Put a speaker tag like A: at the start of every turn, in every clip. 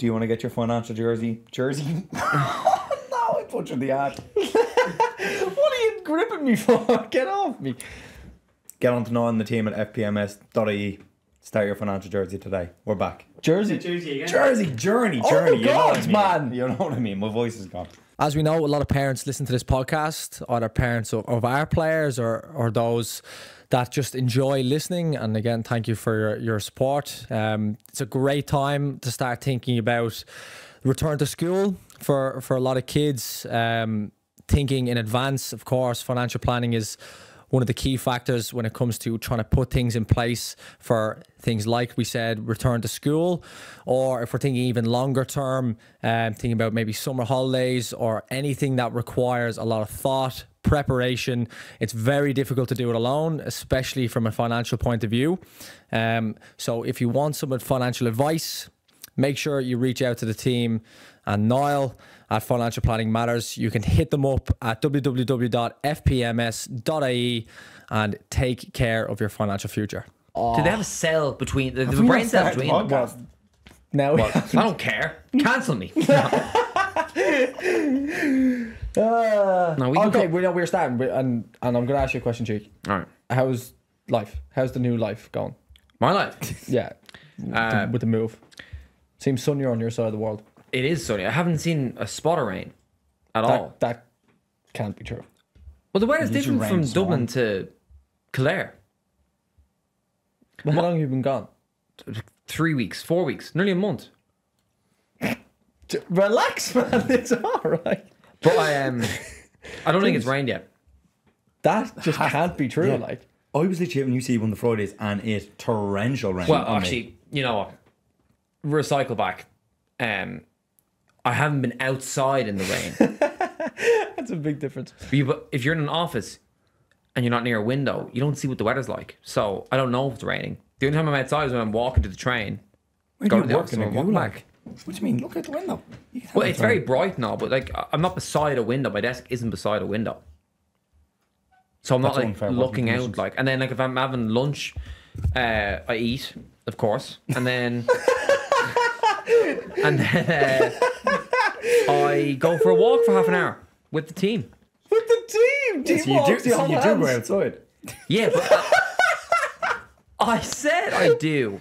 A: Do you want to get your financial jersey? No, I butchered the ad. What are you gripping me for? Get off me. Get on to knowing the team at fpms.ie. Start your financial jersey today. We're back. Jersey again. Journey.
B: Oh
A: you
B: God, man.
A: You know what I mean? My voice is gone.
B: As we know, a lot of parents listen to this podcast, either parents of our players or those that just enjoy listening. And again, thank you for your support. It's a great time to start thinking about return to school for a lot of kids. Thinking in advance, of course, financial planning is one of the key factors when it comes to trying to put things in place for things like we said, return to school, or if we're thinking even longer term, thinking about maybe summer holidays or anything that requires a lot of thought, preparation. It's very difficult to do it alone, especially from a financial point of view. So if you want some financial advice, make sure you reach out to the team and Niall at Financial Planning Matters. You can hit them up at www.fpms.ie and take care of your financial future.
C: Do they have a cell between the brain cell between them?
B: Now
C: I don't care. Cancel me. No,
B: we're starting, and I'm going to ask you a question, Cheek.
C: All right.
B: How's life? How's the new life going?
C: My life?
B: Yeah, with the move. Seems sunnier on your side of the world.
C: It is sunny. I haven't seen a spot of rain at all.
B: That can't be true.
C: Well, the weather's different from Dublin to Kildare.
B: Well, how long have you been gone?
C: 3 weeks, 4 weeks, nearly a month.
B: Relax, man. It's all right.
C: But I don't think it's rained yet.
B: That just can't be true.
A: Yeah.
B: Like,
A: I was literally when you see one of the Fridays and it torrential rain.
C: Well, actually, you know what? Recycle back. I haven't been outside in the rain.
B: that's a big difference.
C: But if you're in an office and you're not near a window, you don't see what the weather's like. So I don't know if it's raining. The only time I'm outside is when I'm walking to the train. Go to the office and walk back.
A: What do you mean? Look out the window.
C: Well, it's very bright now, but like I'm not beside a window. My desk isn't beside a window. So I'm not like looking out like. And then like if I'm having lunch, I eat, of course, and then I go for a walk for half an hour with the team.
B: With the team? Team walks,
A: you do go outside.
C: Yeah, but I said I do.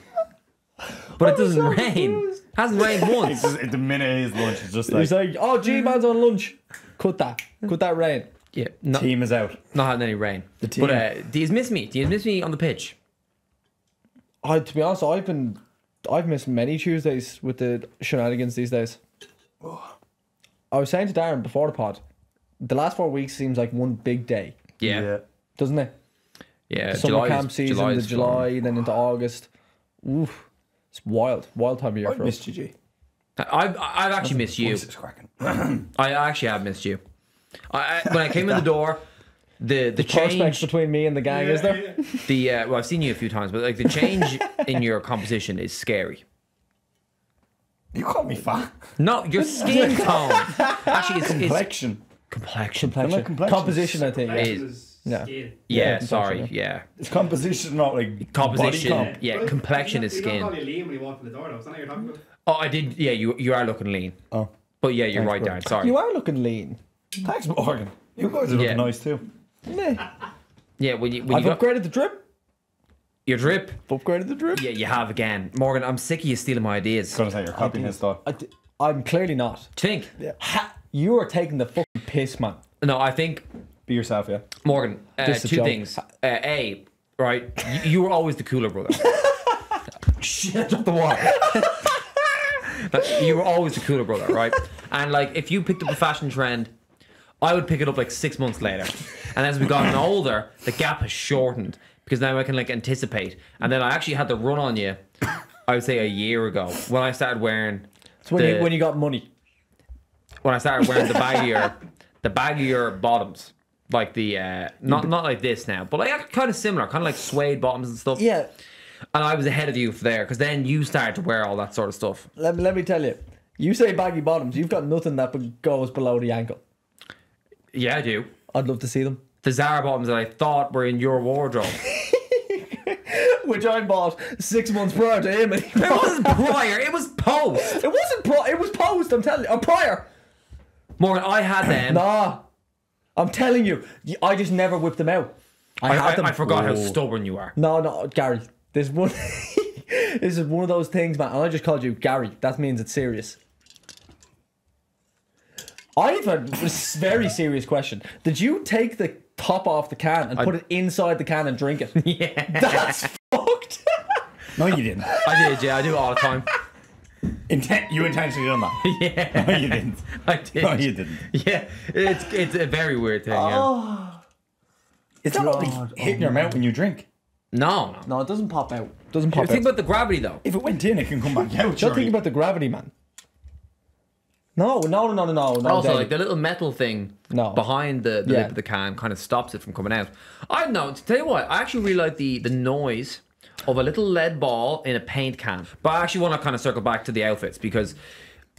C: But it doesn't rain. Hasn't rained once.
A: The minute his lunch is just like...
B: He's like, oh, G-Man's on lunch. Cut that rain.
C: Yeah.
A: Team is out.
C: Not having any rain.
A: The team.
C: But do you miss me? Do you miss me on the pitch?
B: To be honest, I've missed many Tuesdays with the shenanigans these days. I was saying to Darren before the pod, the last 4 weeks seems like one big day.
C: Yeah.
B: Doesn't it?
C: Yeah.
B: The summer camp season, the July, then into August. Oof. It's wild time of year for us.
A: Missed you, G.
C: I've actually missed you.
A: Voice is cracking.
C: I actually have missed you. When I came in the door, the change
B: prospects between me and the gang, is there?
C: Well, I've seen you a few times, but like the change in your composition is scary.
A: You call me fat.
C: No, your skin tone. Actually, it's
A: Complexion.
B: Composition, I think. Yeah.
C: Yeah, sorry. Yeah.
A: It's composition, not like
C: Composition.
A: body comp.
C: Yeah, complexion is
D: You don't
C: skin.
D: call you lean when you walk in the door, though. Is that what you're talking about?
C: Oh, I did. Yeah, you are looking lean.
A: Oh.
C: But yeah, you're
A: Thanks,
C: right,
A: bro.
C: Darren. Sorry.
B: You are looking lean.
A: Thanks, Morgan. You guys are looking nice too.
C: Yeah, when you
B: I've upgraded the drip.
C: your drip.
B: Upgraded the drip.
C: Yeah, you have again, Morgan. I'm sick of you stealing my ideas.
A: Gonna say you're copying his stuff.
B: I'm clearly not.
C: Do you think?
B: You are taking the fucking piss, man.
C: No, I think
A: Be yourself, yeah.
C: Morgan.
B: This is a
C: Two
B: joke.
C: things. A, right? You were always the cooler brother. Shit, drop the water. You were always the cooler brother, right? And like, if you picked up a fashion trend, I would pick it up like 6 months later. And as we've gotten older, the gap has shortened because now I can like anticipate. And then I actually had to run on you, I would say a year ago, when I started wearing.
B: It's when you got money.
C: When I started wearing the baggier bottoms, like the not like this now, but like kind of similar, kind of like suede bottoms and stuff.
B: Yeah.
C: And I was ahead of you there because then you started to wear all that sort of stuff.
B: Let me tell you. You say baggy bottoms, you've got nothing that goes below the ankle.
C: Yeah, I do.
B: I'd love to see them.
C: The Zara bottoms that I thought were in your wardrobe.
B: which I bought 6 months prior to him. And
C: It wasn't prior. It was post.
B: it wasn't it was post, I'm telling you. Or prior.
C: Morgan, I had them.
B: Nah. I'm telling you. I just never whipped them out. I had them.
C: I forgot how stubborn you are.
B: No, Gary. This one. This is one of those things, man. And I just called you Gary. That means it's serious. I have a very serious question. Did you take the top off the can and put it inside the can and drink it?
C: Yeah.
B: That's fucked.
A: No, you didn't.
C: I did, yeah. I do it all the time.
A: You intentionally done that?
C: Yeah.
A: No, you didn't.
C: I did.
A: No, you didn't.
C: Yeah. It's a very weird thing, yeah.
A: It's not like hitting your mouth when you drink.
C: No.
B: No, it doesn't pop out. Doesn't pop
C: Think
B: out.
C: about the gravity, though.
A: If it went in, it can come back out.
B: Don't think about the gravity, man. No.
C: Also,
B: David.
C: like the little metal thing behind the lip of the can kind of stops it from coming out. I don't know. To tell you what, I actually really like the noise of a little lead ball in a paint can. But I actually want to kind of circle back to the outfits because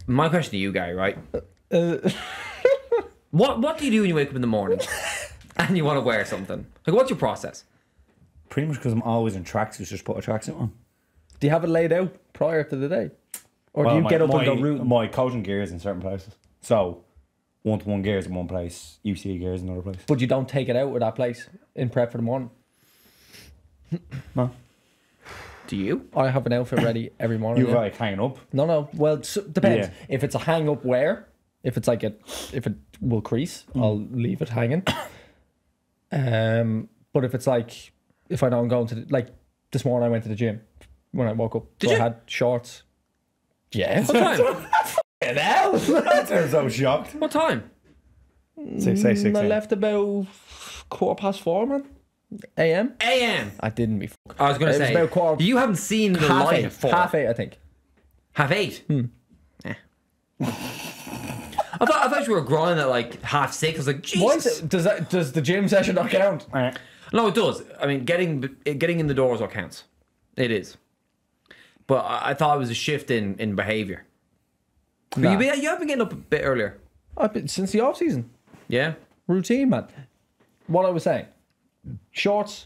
C: my question to you, Gary, right? What do you do when you wake up in the morning and you want to wear something? Like, what's your process?
A: Pretty much because I'm always in tracksuits, just put a tracksuit on.
B: Do you have it laid out prior to the day? Or do you get up and go route?
A: My coaching gear is in certain places. So, 1-to-1 gear is in one place, UCA gear is in another place.
B: But you don't take it out of that place in prep for the morning?
A: No.
C: Do you?
B: I have an outfit ready every morning.
A: You're like hanging up.
B: No. Well, depends.
A: Yeah.
B: If it's a hang up wear, if it's like if it will crease, I'll leave it hanging. But if it's like, if I know I'm going to like this morning, I went to the gym when I woke up.
C: Did
B: so
C: you?
B: I had shorts. Yeah.
C: What time?
A: That sounds so shocked.
C: What time?
A: Say 6
B: I
A: a.m.
B: left about 4:15, man. AM.
C: AM.
B: I didn't be.
C: I was going
B: It
C: to
B: was
C: say,
B: about quarter-
C: you haven't seen the
B: Half
C: light
B: eight.
C: at 4.
B: Half 8, I think.
C: Half 8? Eh. I thought you were growing at like 6:30. I was like, Jesus.
B: Why is it, does the gym session not count?
C: No, it does. I mean, getting in the door is what counts. It is. But I thought it was a shift in behaviour.
B: Nah.
C: You have been getting up a bit earlier.
B: I've been since the off season.
C: Yeah?
B: Routine, man. What I was saying: shorts,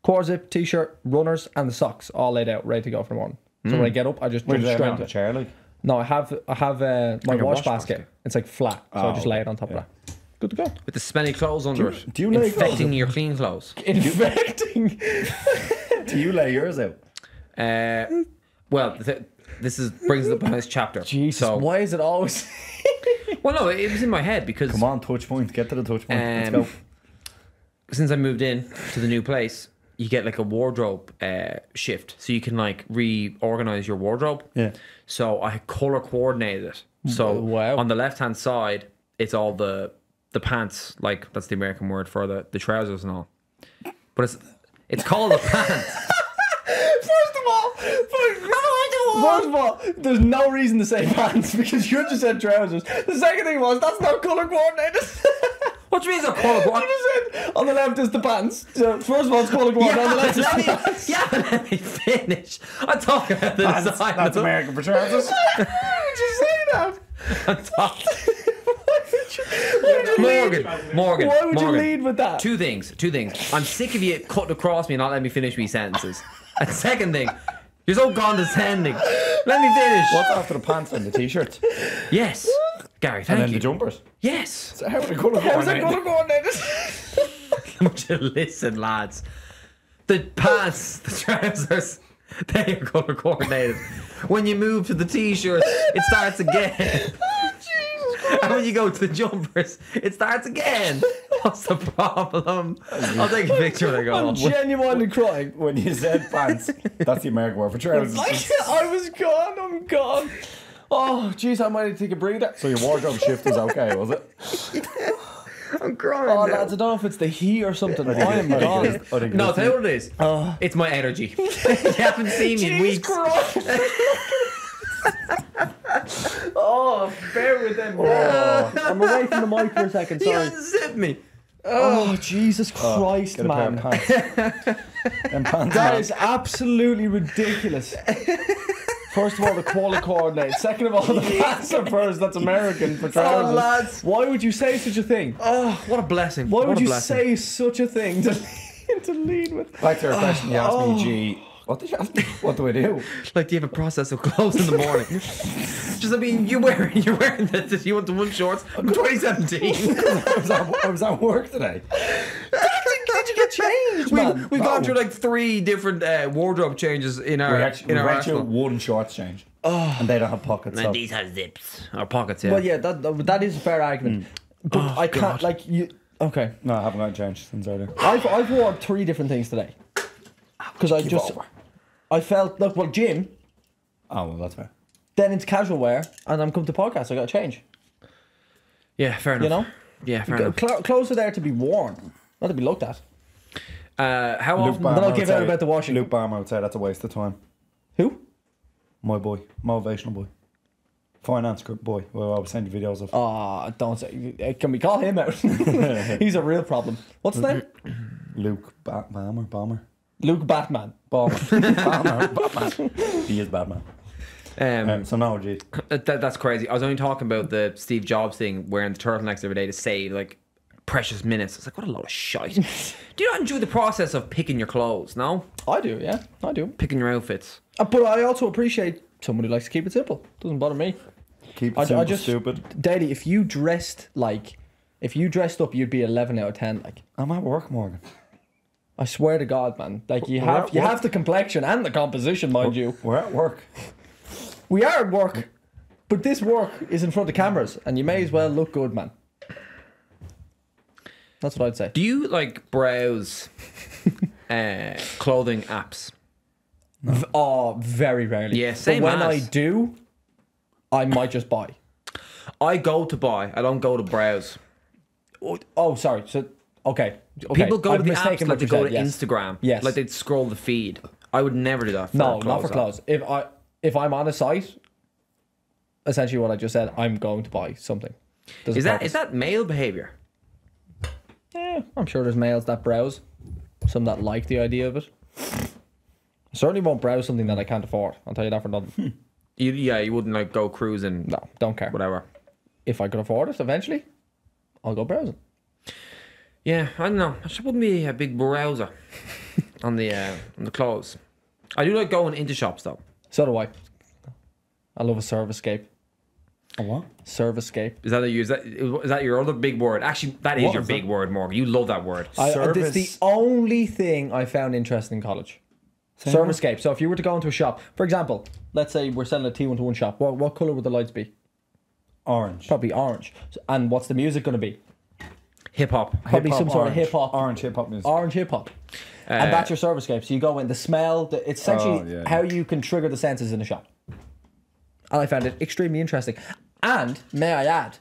B: quarter zip, t-shirt, runners, and the socks all laid out, ready to go for the morning. So when I get up, I just jump straight
A: on
B: into
A: the
B: it.
A: chair, like?
B: No, I have my
A: Like a
B: wash
A: wash
B: basket.
A: basket?
B: It's like flat, so I just lay it on top of that. Good to go.
C: With the smelly clothes under it.
A: do you lay
C: infecting
A: clothes?
C: your clean clothes?
B: Infecting.
A: Do you lay yours out?
C: Well, brings up a nice chapter.
B: Jesus,
C: So,
B: why is it always?
C: well, no, it was in my head because
A: Come on, touch point. Get to the touch point. Let's go.
C: since I moved in to the new place, you get like a wardrobe shift, so you can like reorganize your wardrobe.
A: Yeah.
C: So I color coordinated it. So
B: Wow.
C: on the left hand side, it's all the pants, like that's the American word for the trousers and all. But it's called the pants.
B: First of all, there's no reason to say pants because you just said trousers. The second thing was that's not colour coordinated.
C: What do you mean it's a color
B: You
C: coordinated?
B: just said on the left is the pants. So first of all, it's colour coordinated. On the left is the pants.
C: Let me finish. I'm talking about the design.
A: That's American for trousers.
B: Why would you say that?
C: I'm talking.
B: Why would you lead?
C: Morgan.
B: Why would you
C: Morgan.
B: lead with that?
C: Two things. I'm sick of you cutting across me and not letting me finish me sentences. And second thing, you're so condescending. Let me finish.
A: What's after the pants and the t-shirts?
C: Yes. Gary,
A: And
C: thank
A: then
C: you.
A: the jumpers.
C: Yes.
A: So how are they colour
B: How's that
A: coordinated?
B: colour coordinated?
C: Listen, lads. The pants, the trousers, they are colour coordinated. When you move to the t-shirts, it starts again. And when you go to the jumpers, it starts again. What's the problem? I'll take a picture when I go
B: I'm
C: home.
B: genuinely crying.
A: When you said pants, that's the American word for trousers.
B: I was gone. I'm gone. Oh, jeez, I might need to take a breather.
A: So your wardrobe shift was okay, was it?
C: I'm crying.
B: Oh,
C: now.
B: lads, I don't know if it's the heat or something. I am
A: I think
B: gone.
A: it is. I think it
C: No, I'll
A: is.
C: tell you what it is. It's my energy. You haven't seen me in weeks.
B: Oh, bear with them. I'm away from the mic for a second,
C: You
B: sorry.
C: unzip me.
B: Oh, Jesus Christ,
A: Get a pair of
B: man.
A: pants. Them pants,
B: That
A: man.
B: is absolutely ridiculous. First of all, the quality coordinate. Second of all, the pants are first. That's American for trousers.
C: lads.
B: Why would you say such a thing?
C: Oh, what a blessing.
B: Why
C: what
B: would
C: a
B: you
C: blessing.
B: say such a thing to to lead with.
A: Back to our question you asked me, G. What did you ask me? What do I do?
C: Like, do you have a process of clothes in the morning? Just, I mean, you're wearing the you want the one shorts from 2017.
A: I was at work today.
B: Did you get changed, man?
C: We've gone through like 3 different wardrobe changes in our
A: We actually
C: arsenal.
A: one shorts change. And they don't have pockets.
C: And
A: So.
C: these have zips or pockets. Yeah.
B: Well, yeah, that is a fair argument. But I can't, like, you. Okay.
A: No, I haven't got changed since earlier.
B: I've worn 3 different things today. Because I just.
A: over.
B: I felt, look, well, gym,
A: Oh, well, that's fair.
B: then it's casual wear, and I'm come to podcast, I got to change.
C: Yeah, fair enough.
B: You know?
C: Yeah, fair enough.
B: Clothes are there to be worn, not to be looked at.
C: How
A: Luke
C: often?
A: Barmer
B: Then I'll
A: would
B: give out
A: say-
B: about the washing.
A: Luke Barmer would say that's a waste of time.
B: Who?
A: My boy. Motivational boy. Finance group boy. Well, I was sending you videos of.
B: Oh, don't say. Can we call him out? He's a real problem. What's his name?
A: Luke Bomber.
B: Luke Batman.
A: Bomber. Batman. He is Batman. So no, G.
C: That's crazy. I was only talking about the Steve Jobs thing, wearing the turtlenecks every day to save like precious minutes. I was like, what a load of shite. Do you not enjoy the process of picking your clothes? No,
B: I do, yeah, I do.
C: picking your outfits.
B: But I also appreciate someone who likes to keep it simple. Doesn't bother me.
A: Keep
B: I
A: it simple,
B: just
A: stupid.
B: Daddy, if you dressed up, you'd be 11 out of 10. Like,
A: I'm at work, Morgan.
B: I swear to God, man. Like, you
A: We're
B: have
A: at
B: you
A: work.
B: have the complexion and the composition, mind you.
A: We're at work.
B: We are at work, but this work is in front of cameras, and you may as well look good, man. That's what I'd say.
C: Do you like browse clothing apps?
B: Oh, very rarely.
C: Yeah, same
B: But when
C: as.
B: I do, I might just buy.
C: I go to buy. I don't go to browse.
B: Oh, sorry. So, okay.
C: People go
B: I've
C: to the apps
B: mistaken
C: like
B: what
C: they
B: you
C: go to
B: said, yes.
C: Instagram.
B: Yes.
C: Like they'd scroll the feed. I would never do that. For
B: No,
C: a
B: not for
C: app.
B: clothes. If I'm on a site, essentially what I just said, I'm going to buy something. There's a
C: Is
B: purpose.
C: that male behavior?
B: Yeah, I'm sure there's males that browse, some that like the idea of it. I certainly won't browse something that I can't afford. I'll tell you that for nothing.
C: You wouldn't like go cruising.
B: No, don't care.
C: Whatever.
B: If I could afford it eventually, I'll go browsing.
C: Yeah, I don't know. I just wouldn't be a big browser on the clothes. I do like going into shops though.
B: So do I. I love a service-scape.
A: A what?
B: Service-scape.
C: Is that your other big word? Actually, that is
A: What
C: your
A: is
C: big
A: that?
C: word, Morgan. You love that word.
B: It's the only thing I found interesting in college. Service-scape. So if you were to go into a shop, for example, let's say we're selling a T1-to-1 shop. What colour would the lights be?
A: Orange.
B: Probably orange. And what's the music going to be?
C: Hip hop.
B: Probably some sort of
A: orange.
B: hip-hop.
A: Orange hip hop music.
B: Orange hip-hop. And that's your service-scape. So you go in, the smell, it's essentially
A: yeah.
B: how you can trigger the senses in a shop. And I found it extremely interesting. And, may I add,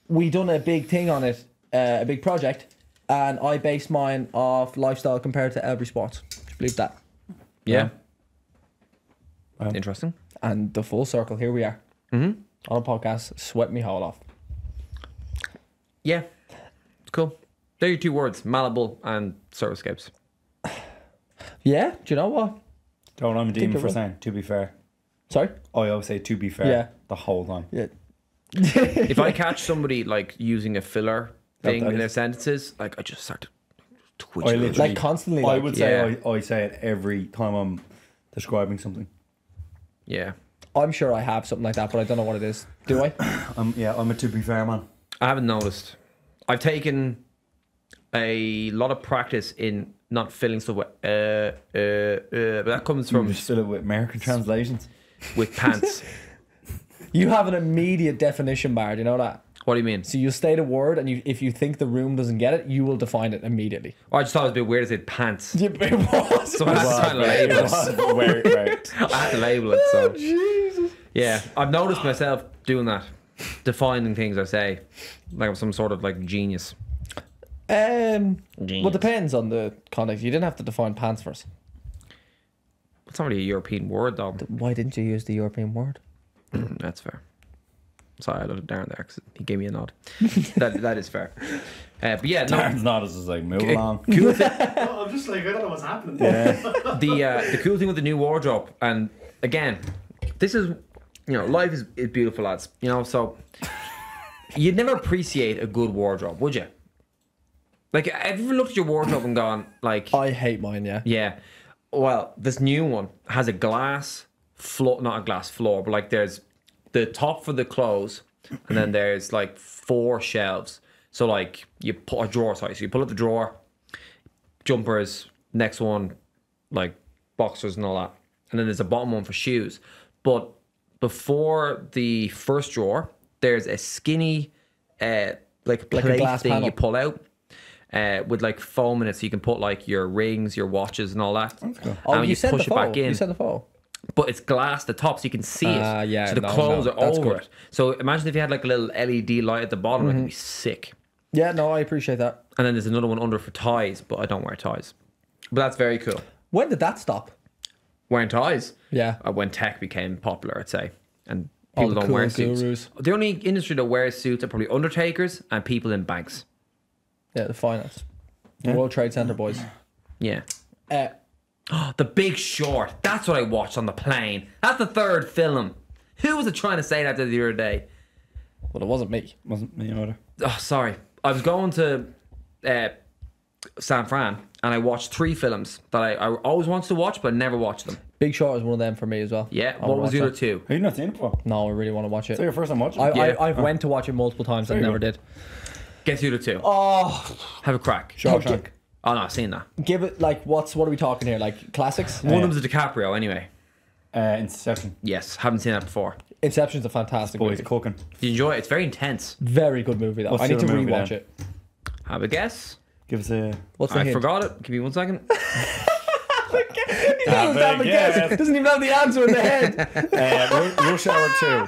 B: we done a big thing on it, a big project, and I based mine off lifestyle compared to every sports. Would you believe that?
C: Yeah.
A: Wow.
C: Interesting.
B: And the full circle, here we are. Mm-hmm. On a podcast, sweat me hole off.
C: Yeah. It's cool. They're your 2 words, malleable and servicescapes.
B: Yeah, do you know what?
A: Don't I'm a demon
B: it
A: for
B: will.
A: saying, to be fair.
B: Sorry?
A: I always say to be fair
B: Yeah.
A: the whole time.
B: Yeah.
C: If I catch somebody like using a filler thing
A: that
C: in their
A: is-
C: sentences, like I just start to twitch.
A: I
C: a little
A: literally-
B: Like constantly.
A: I
B: Like,
A: would say
C: Yeah.
A: I say it every time I'm describing something.
C: Yeah.
B: I'm sure I have something like that, but I don't know what it is. Do I?
A: I'm a to be fair man.
C: I haven't noticed. I've taken a lot of practice in not filling stuff with but that comes
A: From
C: from
A: just fill it with American translations.
C: with pants.
B: You have an immediate definition bar. Do you know that?
C: What do you mean?
B: So you state a word, and if you think the room doesn't get it, you will define it immediately.
C: I just thought it was a bit weird to say pants.
B: It was.
C: So I had to label it.
A: Right.
C: I had to label it. So
B: Jesus.
C: yeah, I've noticed myself doing that, defining things I say, like I'm some sort of like genius.
B: Well,
C: Genius.
B: depends on the context. You didn't have to define pants first.
C: It's not really a European word though.
B: Why didn't you use the European word?
C: That's fair. Sorry, I looked at Darren there because he gave me a nod. that is fair. But yeah, no,
A: Darren's not as just like move along.
C: cool thing.
D: Oh, I'm just like, I don't know what's happening.
C: The cool thing with the new wardrobe, and again, this is, life is beautiful, lads. So you'd never appreciate a good wardrobe, would you? Like, have you ever looked at your wardrobe and gone, like,
B: I hate mine. Yeah.
C: yeah, well, this new one has a glass floor, not a glass floor, but like there's the top for the clothes, and then there's like 4 shelves. So like you put a drawer size. So you pull up the drawer, jumpers, next one, like boxers and all that. And then there's a bottom one for shoes. But before the first drawer, there's a skinny like
B: a
C: plate
B: glass
C: thing
B: panel.
C: you pull out. With like foam in it, so you can put like your rings, your watches, and all that.
A: cool.
B: Oh,
C: And
B: you sent the
C: push it
B: photo.
C: back in.
B: You sent the photo.
C: But it's glass at the top, so you can see it.
B: Yeah,
C: so the
B: no,
C: clothes
B: no,
C: are
B: that's
C: over
B: good.
C: it. So imagine if you had like a little LED light at the bottom, it'd be sick.
B: Yeah, no, I appreciate that.
C: And then there's another one under for ties, but I don't wear ties. But that's very cool.
B: When did that stop?
C: Wearing ties?
B: Yeah.
C: When tech became popular, I'd say. And
B: All
C: people
B: the
C: don't
B: cool
C: wear suits.
B: gurus.
C: The only industry that wears suits are probably undertakers and people in banks.
B: Yeah, the finance. The World Trade Center boys.
C: Yeah.
B: Uh,
C: The Big Short. That's what I watched on the plane. That's the 3rd film. Who was it trying to say that the other day?
B: well, it wasn't me.
A: Wasn't me either.
C: Oh, sorry. I was going to San Fran and I watched 3 films that I always wanted to watch, but never watched them.
B: Big Short was one of them for me as well.
C: Yeah.
B: I
C: What
B: wanna
C: was the
B: watch
C: other 2?
A: Have you not seen it before?
B: that. No, I really want to watch it.
A: Is that your first time watching?
C: Yeah.
B: I've went to watch it multiple times and
A: Very
B: never
A: good.
B: did.
C: Get the other 2.
B: Oh,
C: Have a crack.
B: Shawshank.
C: Oh, no, I've seen that.
B: Give it like what are we talking here? Like classics?
C: One of them's a DiCaprio, anyway.
A: Inception.
C: Yes, haven't seen that before.
B: Inception's a fantastic
A: Boys
B: movie.
A: cooking.
C: Did you enjoy it? It's very intense.
B: Very good movie though.
A: What's
B: I
A: the
B: need to
A: other movie
B: rewatch
A: then?
B: it.
C: Have a guess.
A: Give us a.
B: What's the
C: I
B: hint?
C: forgot it. Give me 1 second.
B: He doesn't have the
A: guess.
B: guess. Doesn't even have the answer in the head.
A: Rush Hour 2.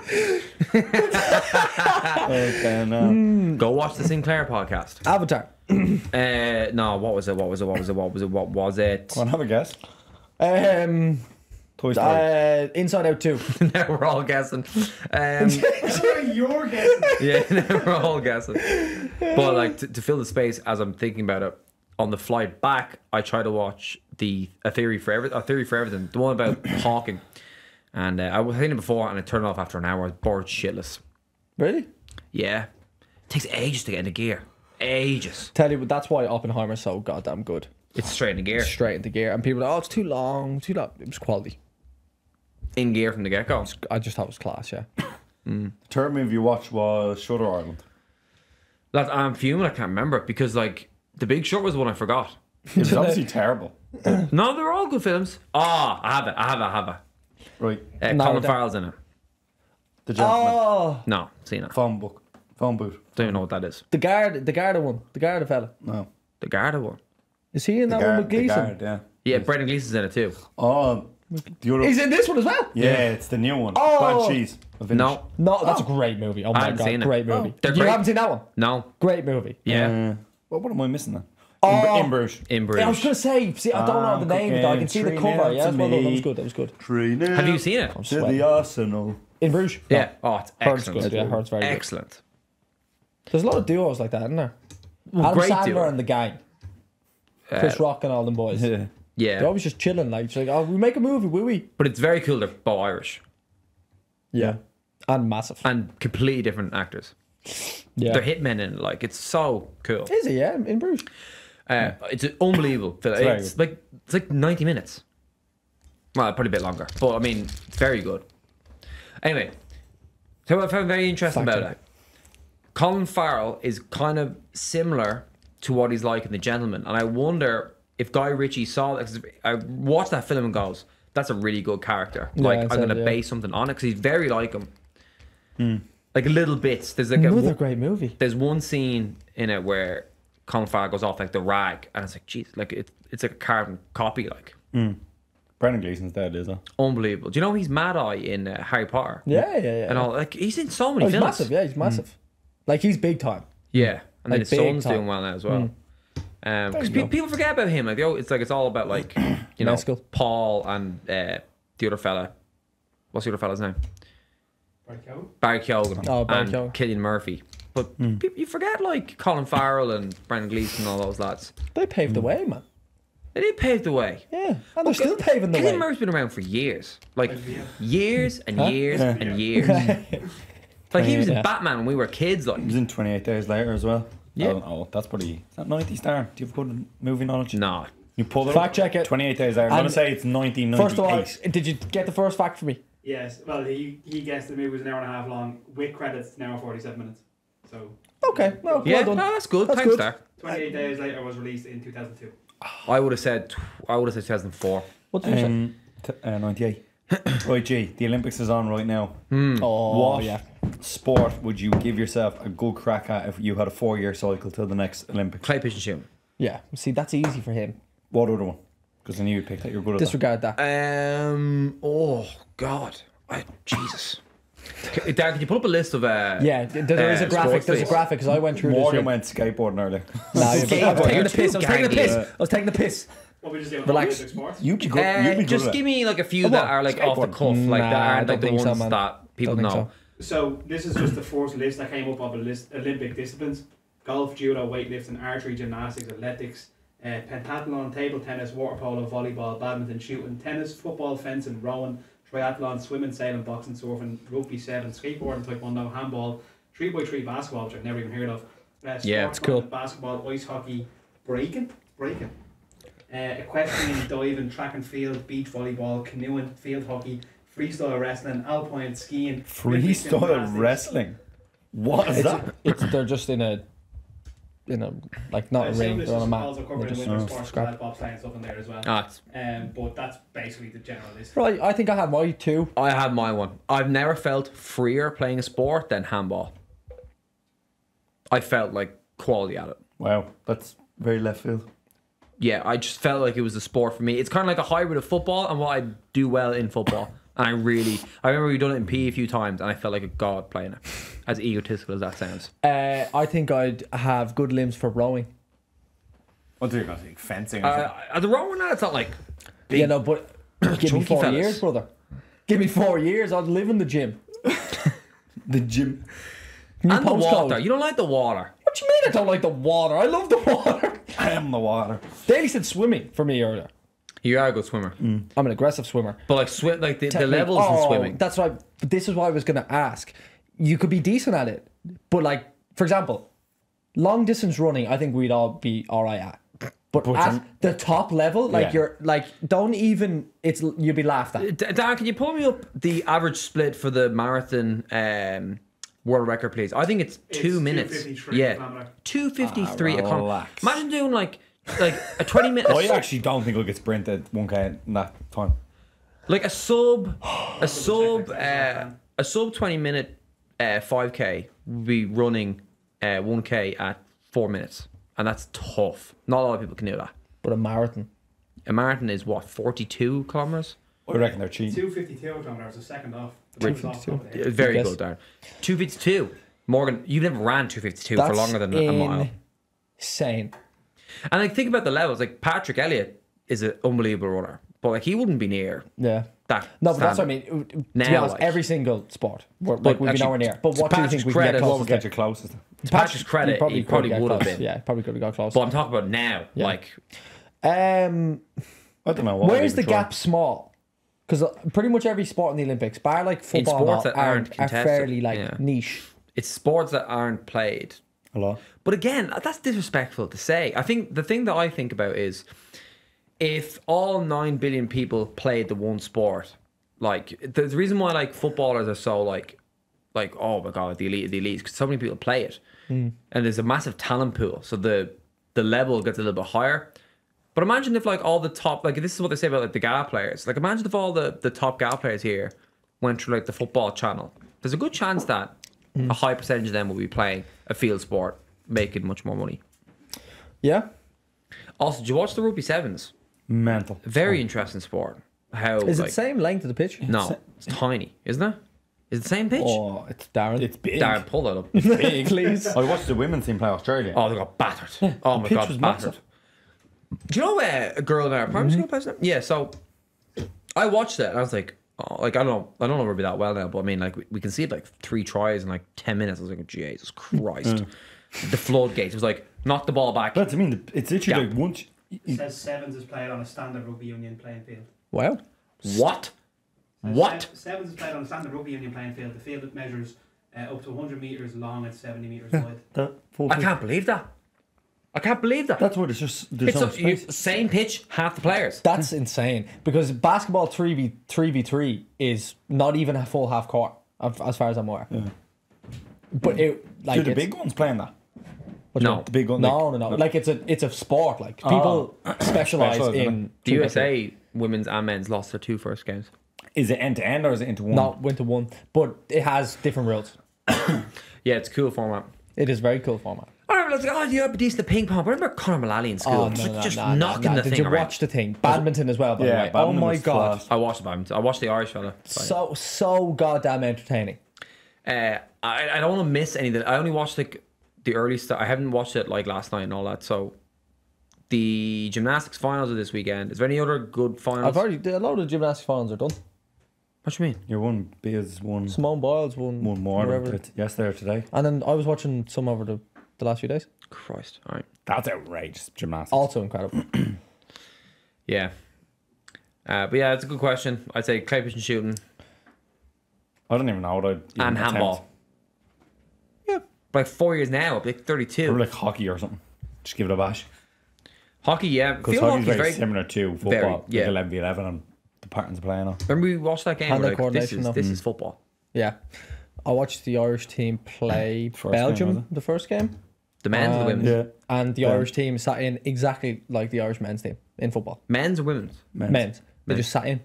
A: Okay, no.
C: Go watch the Sinclair podcast.
B: Avatar.
C: No, what was it? What was it?
A: Come on, have a guess. Toy Story.
B: Inside Out 2.
C: Now we're all guessing.
D: That's what you're guessing.
C: Yeah, now we're all guessing. But like to fill the space as I'm thinking about it, on the flight back, I try to watch A Theory for Everything, the one about Hawking. And I was thinking it before, and I turned it off after an hour. I was bored shitless.
B: Really?
C: Yeah, it takes ages to get into gear. Ages.
B: Tell you, that's why Oppenheimer's so goddamn good.
C: It's straight into gear.
B: Straight into gear. And people are like, oh, it's too long, too long. It was quality.
C: In gear from the get go.
B: I just thought it was class, yeah.
A: The third movie you watched was Shutter Island.
C: Like, I'm fuming. I can't remember it because like The Big Short was the one I forgot.
A: It was obviously terrible.
C: No, they're all good films. Ah, I have it.
A: Right.
B: No,
C: Colin
B: that-
C: Farrell's in it.
A: The Gentleman.
B: Oh,
C: No, seen it.
A: Phone book. Phone booth.
C: Don't even know what that is.
B: the Garda one. The Garda fella.
A: No.
C: The Garda one.
B: Is he in that one with
A: The
B: Gleason?
A: Guard, yeah.
C: Yeah, Brendan Gleeson's in it too.
A: Oh, the other.
B: He's in this one as well?
A: Yeah, it's the new one.
B: Oh.
A: Banshees. of Inisherin.
C: No,
B: No, that's a great movie. Oh my
C: haven't
B: god,
C: seen it.
B: great movie.
C: They're
B: You
C: great.
B: haven't seen that one?
C: no.
B: Great movie.
C: Yeah.
A: What am I missing then?
B: Oh.
A: In Bruges.
C: In
B: Yeah, I was
C: Bruges.
B: gonna say, see, I don't know the name, but I can see the
A: 3-0
B: cover. Yeah,
A: to
B: well done. That was
A: me.
B: good. That was good.
A: 3-0
C: Have you seen it?
A: to
B: sweating.
A: the Arsenal.
B: In Bruges?
C: Yeah. Oh, it's
B: Heard it's
C: excellent.
B: good. Yeah, heard it's very good.
C: Excellent.
B: There's a lot of duos like that, isn't there?
C: Well,
B: Adam
C: great
B: Sandler
C: duo.
B: and the gang. Chris Rock and all them boys.
A: Yeah.
C: Yeah.
B: They're always just chilling, like, it's like, oh, we make a movie, will we?
C: But it's very cool. They're both Irish
B: Yeah. And massive.
C: and completely different actors.
B: Yeah.
C: They're hitmen in it. Like, it's so cool.
B: Is he? Yeah, in Bruges.
C: It's an unbelievable film.
A: very
C: It's like 90 minutes. Well, probably a bit longer. But I mean, it's very good. Anyway, so what I found very interesting
B: Fact
C: about
B: check.
C: it. Colin Farrell is kind of similar to what he's like in The Gentleman. And I wonder if Guy Ritchie saw that. 'Cause I watched that film and goes, that's a really good character.
B: Yeah,
C: Like,
B: it
C: I'm
B: said,
C: going to
B: yeah.
C: base something on it because he's very like him. Like little bits. There's like
B: Another great movie.
C: there's one scene in it where Colin Farrell goes off like the rag, and it's like, jeez, like it's like a carbon copy, like
A: Brendan Gleeson's dead, is it?
C: unbelievable. Do you know he's Mad Eye in Harry Potter?
B: Yeah, yeah.
C: And all like he's in so
B: Oh,
C: many
B: he's
C: films.
B: massive. Yeah, he's massive. Like, he's big time.
C: Yeah, and then
B: Like,
C: his
B: big
C: son's
B: time.
C: doing well now as well. Because
A: you go.
C: people forget about him. Like, it's all about like you know
B: Mescal.
C: Paul and the other fella. What's the other fella's name? Barry Keoghan.
B: Oh, Barry
C: and
B: Keoghan.
C: Cillian Murphy. But you forget like Colin Farrell and Brendan Gleeson and all those lads.
B: They paved the way, man.
C: They did pave the way.
B: Yeah. And they're still paving the
C: Cillian
B: way.
C: Murphy's been around for years. Like years and years and years.
A: Yeah.
C: Like he was in
B: Yeah.
C: Batman when we were kids. Like
A: He was in 28 Days Later as well.
C: Yeah.
A: Oh, that's pretty. Is that 90 star? Do you have good movie knowledge?
C: No.
A: You pull it
B: Fact
A: up.
B: check it.
A: 28 days there. I'm
B: And
A: going to say it's 1998.
B: First of all, did you get the first fact for me?
D: Yes, well, he guessed the movie was an hour and a half long, with credits, an hour 47 minutes. So,
B: Okay, well
C: Yeah,
B: done.
C: no, that's good.
B: That's
C: Thanks,
B: good.
C: Star.
D: 28 days later was released in 2002.
C: I would have said 2004.
B: What did you say?
A: 98. Right, G, the Olympics is on right now.
B: Oh,
A: What
B: yeah.
A: sport would you give yourself a good crack at if you had a 4-year cycle till the next Olympics?
C: Clay pigeon shooting.
B: Yeah, see, that's easy for him.
A: What other one? Because I knew you picked that. You're good at
B: Disregard that.
C: Oh God. Jesus. Darren, can you pull up a list of
B: Yeah, there is a graphic. There's a
C: sports
B: graphic because I went
A: that.
B: through
A: Morgan
B: this.
A: went skateboarding earlier.
B: Nah, I was taking the piss. I was taking the piss.
C: Gangy.
B: I was taking the piss.
D: What we just doing?
B: Relax.
D: Olympic sports?
A: You'd be good. You'd be good
C: just
A: at
C: give
A: it.
C: me like a few
B: Come
C: that
B: on,
C: are like off the
A: skateboarding.
C: cuff, like
B: Nah,
C: that
B: I
C: aren't
B: don't
C: like the
B: think so,
C: ones
B: man.
C: that people
B: Don't
C: know.
B: think
D: So this is just the first list that came up of a list Olympic disciplines: golf, judo, weightlifting, archery, gymnastics, athletics, pentathlon, table tennis, water polo, volleyball, badminton, shooting, tennis, football, fencing, rowing, triathlon, swimming, sailing, boxing, surfing, rugby, sailing, skateboarding, taekwondo, handball, 3x3 basketball, which I've never even heard of.
C: Yeah,
B: it's cool.
D: Basketball, ice hockey, breaking. Equestrian, diving, track and field, beach volleyball, canoeing, field hockey, freestyle wrestling, alpine skiing,
A: Freestyle
D: gymnastics.
A: wrestling. What is that?
B: They're just in a like not
D: I
B: a
D: assume
B: ring.
D: this
B: They're on a
D: is
B: mat.
D: also covered
B: They're
D: in
B: just
D: winter sports,
B: scrap.
D: bobsleigh and stuff in there as well.
C: It's-
D: But that's basically the general list.
B: Right, I think I had my two.
C: I had my one. I've never felt freer playing a sport than handball. I felt like quality at it.
A: Wow, that's very left field.
C: Yeah, I just felt like it was a sport for me. It's kind of like a hybrid of football and what I do well in football. And I remember we done it in PE a few times and I felt like a god playing it. As egotistical as that sounds.
B: I think I'd have good limbs for rowing.
A: What do you got? Fencing?
C: The rowing now, it's not like big.
B: You know, but give me
C: chunky
B: 4
C: fellas.
B: years, brother. Give me 4 years. I'd live in the gym.
A: the gym.
B: New
C: And the
B: postcode.
C: water. You don't like the water.
B: What do you mean I don't like the water? I love the water.
A: I am the water.
B: Daly said swimming for me earlier.
C: You are a good swimmer.
B: I'm an aggressive swimmer.
C: But like swim, like the
B: Technique.
C: levels in
B: Oh,
C: swimming.
B: That's why. But this is what I was gonna ask. You could be decent at it, but like, for example, long distance running, I think we'd all be all right at. But at the top level, like
A: Yeah.
B: you're like, don't even. It's you'd be laughed at.
C: Dan, can you pull me up the average split for the marathon world record, please? I think it's 2 minutes.
D: 2:53
C: Yeah,
D: kilometre.
C: 2:53 a
A: relax.
C: Imagine doing like a 20 minute.
A: I actually don't think I could sprint at 1K in that time.
C: Like a sub 20 minute 5k would be running 1k at 4 minutes, and that's tough. Not a lot of people can do that.
B: But a marathon.
C: A marathon is what, 42 kilometers?
A: I reckon they're cheating.
D: 252 kilometers, a second off. Two was off the top of the head.
C: Very
B: Yes.
C: good, Darren. 252. Morgan, you've never ran 252 for longer than a mile.
B: Insane.
C: And like, think about the levels. Like Patrick Elliott is an unbelievable runner, but like he wouldn't be near
B: Yeah.
C: that.
B: No, but that's what I
C: standard.
B: mean. To be
C: Now,
B: honest,
C: like-
B: every single sport, we'd
C: But
B: be nowhere near. But
C: to
B: what do you
C: Patrick's
B: think we can get
C: credit,
A: What
B: close
A: will
B: to?
A: get you closest?
C: To Patrick's credit, he probably
B: get
C: would have
B: close.
C: been.
B: Yeah, probably could have got close.
C: But I'm talking about now.
B: Yeah.
C: Like,
B: Um,
A: I don't know. What
B: where's
A: I'd
B: the
A: even try.
B: gap small? Because pretty much every sport in the Olympics, bar like football,
C: sports
B: and all,
C: that aren't
B: are
C: contested,
B: fairly like
C: yeah.
B: niche.
C: it's sports that aren't played.
A: A lot.
C: But again, that's disrespectful to say. I think the thing that I think about is if all 9 billion people played the one sport, like the reason why like footballers are so like oh my god, the elite of the elite, because so many people play it, and there's a massive talent pool, so the level gets a little bit higher. But imagine if like all the top, like this is what they say about like the GA players. Like imagine if all the top GA players here went through like the football channel. There's a good chance that a high percentage of them will be playing a field sport, making much more money.
B: Yeah,
C: Also, did you watch the rugby sevens?
A: Mental.
C: Very interesting sport. How
B: is it
C: like,
B: the same length of the pitch?
C: No, it's tiny, isn't it? Is it the same pitch?
B: Oh, it's Darren.
A: It's big.
C: Darren, pull that up.
A: big.
B: Please.
A: I watched the women's team play Australia.
C: Oh, they got battered. Oh my
A: pitch
C: god,
A: was
C: battered.
A: massive.
C: Do you know a girl in our primary school plays that? Yeah, so I watched it and I was like, oh, like I don't know if it'll be that well now, but I mean, like we can see it like 3 tries in like 10 minutes. I was like, Jesus Christ, the floodgates. It was like knock the ball back.
A: But I mean, it's literally
C: Yeah.
A: like once.
D: It says sevens is played on a standard rugby union playing field.
B: Wow.
C: What? What?
D: Sevens is played on a standard rugby union playing field. The field measures up to 100 metres long and 70 metres wide.
C: I can't believe that. I can't believe that.
A: That's what it's just. There's
C: It's
A: no
C: a, same pitch, half the players.
B: That's insane because basketball 3v3 is not even a full half court as far as I'm aware.
A: Yeah.
B: But it like
A: Do the
B: it's-
A: big ones playing that?
B: what do you
C: No.
B: mean?
A: The big one.
B: No. Like it's a sport. Like people specialize
A: Specialise,
B: in
C: The USA women's and men's lost their 2 first games.
A: Is it end to end or is it into one?
B: Not went to one, but it has different rules.
C: Yeah, it's a cool format.
B: It is very cool format.
C: I remember, like, oh, you have a decent at ping pong. But I remember Conor Mullally in school. Just knocking the
B: Did
C: thing
B: you
C: around.
B: watch the thing? Badminton as well, by the way. Oh
A: badminton
B: my
A: was
B: god.
A: class.
C: I watched the badminton. I watched the Irish fella.
B: So goddamn entertaining.
C: I don't want to miss anything. I only watched like the early stuff. I haven't watched it like last night and all that. So the gymnastics finals are this weekend. Is there any other good finals?
B: A lot of the gymnastics finals are done.
C: What do you mean?
A: Your one Biz one
B: Simone Biles won
A: more
B: wherever.
A: than yesterday or today.
B: And then I was watching some over the last few days.
C: Christ. All right.
A: That's outrageous. Gymnastics.
B: Also incredible.
C: Yeah. But yeah, it's a good question. I'd say clay pitch and shooting
A: I don't even know what I'd even
C: and
A: attempt.
C: handball.
B: Yeah.
C: Like 4 years now, like 32.
A: Probably like hockey or something. Just give it a bash.
C: Hockey, yeah.
A: Because
C: Field
A: hockey's
C: hockey's
A: very similar to football.
C: very,
A: Like
C: yeah.
A: 11v11 and the patterns of playing on.
C: Remember we watched that game?
B: Hand-eye
C: We're like,
B: coordination, though.
C: this is football.
B: Yeah. I watched the Irish team play
A: First game,
B: Belgium
A: was it?
B: the first game.
C: The men's or the women's?
A: Yeah.
B: And the
A: Yeah.
B: Irish team sat in exactly like the Irish men's team in football.
C: Men's or women's?
B: Men's. They just sat in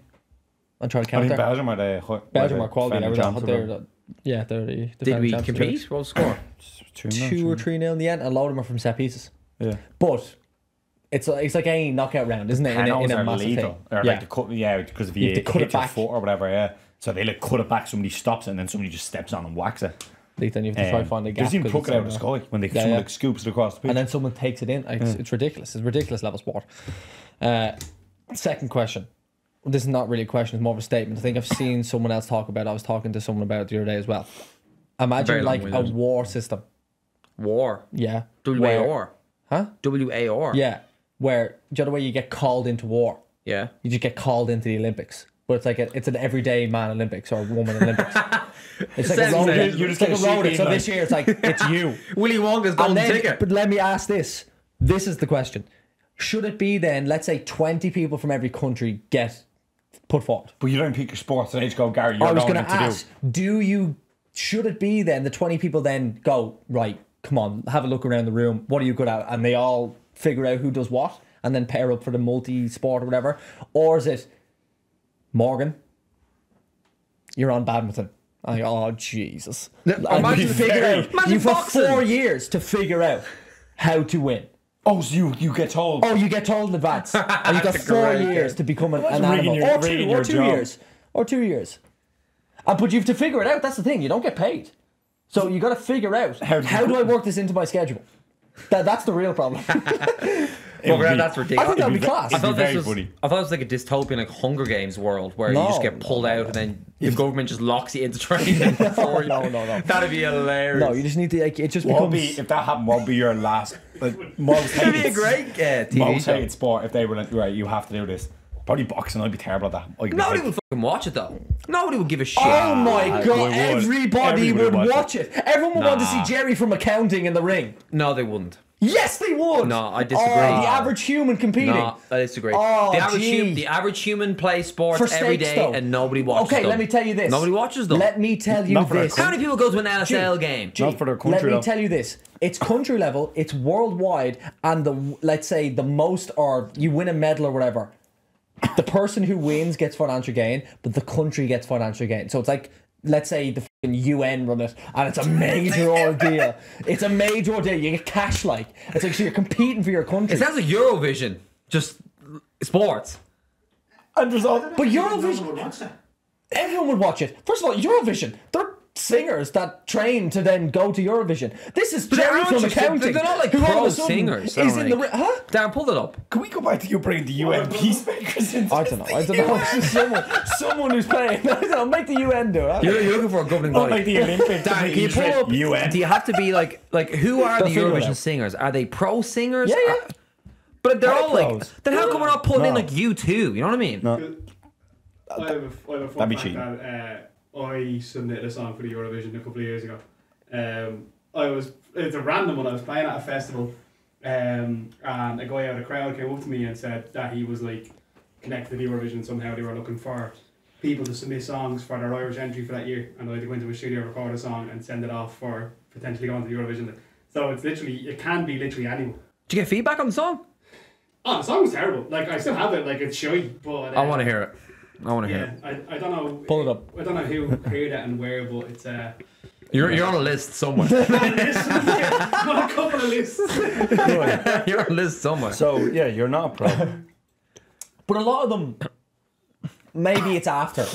B: and tried to
A: I
B: counter.
A: think Belgium are the
B: Belgium are quality. They're
A: champs.
B: they're the
C: Did
B: defending
C: we
B: champs.
C: compete? What was the score?
B: 2 or 3-0 in the end. A lot of them are from set pieces.
A: Yeah.
B: But it's like any knockout round, isn't it? In a massive
A: lethal.
B: thing.
A: Or
B: Yeah.
A: like the cut, because if
B: You
A: you
B: have to cut
A: hit
B: it
A: your
B: back.
A: foot or whatever, yeah. So they like cut it back, somebody stops it, and then somebody just steps on and whacks it.
B: Then you have to try to find a gap.
A: Just even
B: 'cause
A: pluck it
B: it's
A: out of the
B: so-
A: sky when
B: Yeah,
A: someone
B: yeah.
A: like scoops it across the pitch.
B: and then someone takes it in. It's ridiculous. It's ridiculous level sport. Second question. This is not really a question. It's more of a statement. I think I've seen someone else talk about it. I was talking to someone about it the other day as well.
C: Very
B: Imagine like a
C: long-winded.
B: war system.
C: War.
B: Yeah.
C: W-A-R.
B: Huh?
C: W-A-R.
B: Yeah. Where, do you know the way you get called into war?
C: Yeah.
B: You just get called into the Olympics. But it's like it's an everyday man Olympics or woman Olympics. It's like a
C: Sounds
B: road.
C: like-
A: you
B: It's
A: just
B: like
A: get
B: a
A: a
B: road.
A: sheet
B: So
A: being
B: this year it's like it's you.
C: Willy Wonka's
B: And
C: golden
B: then,
C: ticket.
B: but let me ask this. This is the question. Should it be then, let's say 20 people from every country get put forward?
A: But you don't pick your sport, so they just go, Gary,
B: I
A: you're
B: was
A: going
B: going to
A: to
B: ask, should it be then the 20 people then go, right, come on, have a look around the room. What are you good at? And they all figure out who does what and then pair up for the multi-sport or whatever. Or is it, Morgan, you're on badminton. I go, oh, Jesus. And
C: imagine
B: you figure out,
C: imagine
B: you've got
C: boxing.
B: 4 years to figure out how to win.
A: Oh, so you get told.
B: Oh, you get told in advance. And you've got
C: That's
B: 4
C: great,
B: years to become an
A: Imagine
B: animal.
A: rigging your
B: Or 2
A: job.
B: years. Or 2 years. But you have to figure it out. That's the thing. You don't get paid. So you got to figure out, how do I work this into my schedule? That's the real problem.
C: Well, that's ridiculous.
B: I think that'd be class.
C: I thought
A: very
C: this was.
A: funny.
C: I thought it was like a dystopian, like Hunger Games world where you just get pulled out and then the government just locks you into training. before you.
B: No.
C: That'd be hilarious.
B: No, you just need to, like, it just
A: What would
B: becomes...
A: be, if that happened, what would be your last, like, most
C: It'd be a
A: hated,
C: great TV
A: most
C: show.
A: hated sport if they were like, right, you have to do this? Probably boxing. I'd be terrible at that. I'd be
C: Nobody
A: like,
C: would fucking watch it though. Nobody would give a shit.
B: Oh my
A: we
B: god,
A: would.
B: everybody would
A: Everybody
B: watch it. Everyone would want to see
C: Nah.
B: Jerry from accounting in the ring.
C: No, they wouldn't.
B: Yes, they would.
C: No, I disagree.
B: Oh, the average human competing.
C: No, I disagree.
B: Oh,
C: the average human plays sports
B: For
C: every
B: stakes,
C: day
B: though.
C: and nobody watches
B: Okay,
C: them.
B: let me tell you this.
C: Nobody watches them.
B: Let me tell you
A: Not for
B: this.
A: their
C: How many people go to an NSL game?
A: Not for their country,
B: Let me
A: though.
B: tell you this. It's country level, it's worldwide, and let's say the most, or you win a medal or whatever, the person who wins gets financial gain, but the country gets financial gain. So it's like, let's say the fucking UN run it, and it's a major ordeal. It's a major ordeal. You get cash, like. It's like, so you're competing for your country.
C: It sounds like Eurovision, just sports.
A: and there's all,
B: But Eurovision, everyone would watch it. First of all, Eurovision, they're singers that train to then go to Eurovision. This is Jerry
C: aren't
B: from
C: you-
B: accounting.
C: they're not like
B: who all
C: pro
B: of a sudden
C: singers,
B: Is
C: I
B: in
C: don't
B: the huh?
C: Darren, pull it up.
A: can we go back to you bringing the UN peacemakers into
B: I don't know. Someone who's playing. I don't know. Make the UN do it.
C: You're looking for a governing
A: Not
C: body.
A: like the Olympics.
C: Darren, can you pull up?
A: UN.
C: Do you have to be like who are
B: They'll
C: the
B: figure it
C: Eurovision
B: out.
C: singers? Are they pro singers?
B: Yeah, yeah.
C: But they're
B: They're
C: all like.
B: pros.
C: Then how come we're not putting in
A: No.
C: like U2? You know what I mean?
A: No.
D: I have a fun
A: That'd be
D: fact
A: cheating.
D: that I submitted a song for the Eurovision a couple of years ago. It's a random one. I was playing at a festival, and a guy out of the crowd came up to me and said that he was like connected to the Eurovision somehow. They were looking for people to submit songs for their Irish entry for that year, and I had to go into a studio, record a song, and send it off for potentially going to the Eurovision. So it can be literally anyone.
C: Did you get feedback on the song?
D: Oh, the song was terrible. Like, I still have it. Like, it's shy, but
C: I want to hear it. I want to hear
D: yeah,
C: it.
D: I don't know.
B: Pull it up.
D: I don't know who heard it and where, but it's
C: You're on a list somewhere.
D: Not a couple of lists.
C: You're on a list somewhere.
A: So yeah, you're not a pro.
B: But a lot of them, maybe it's after.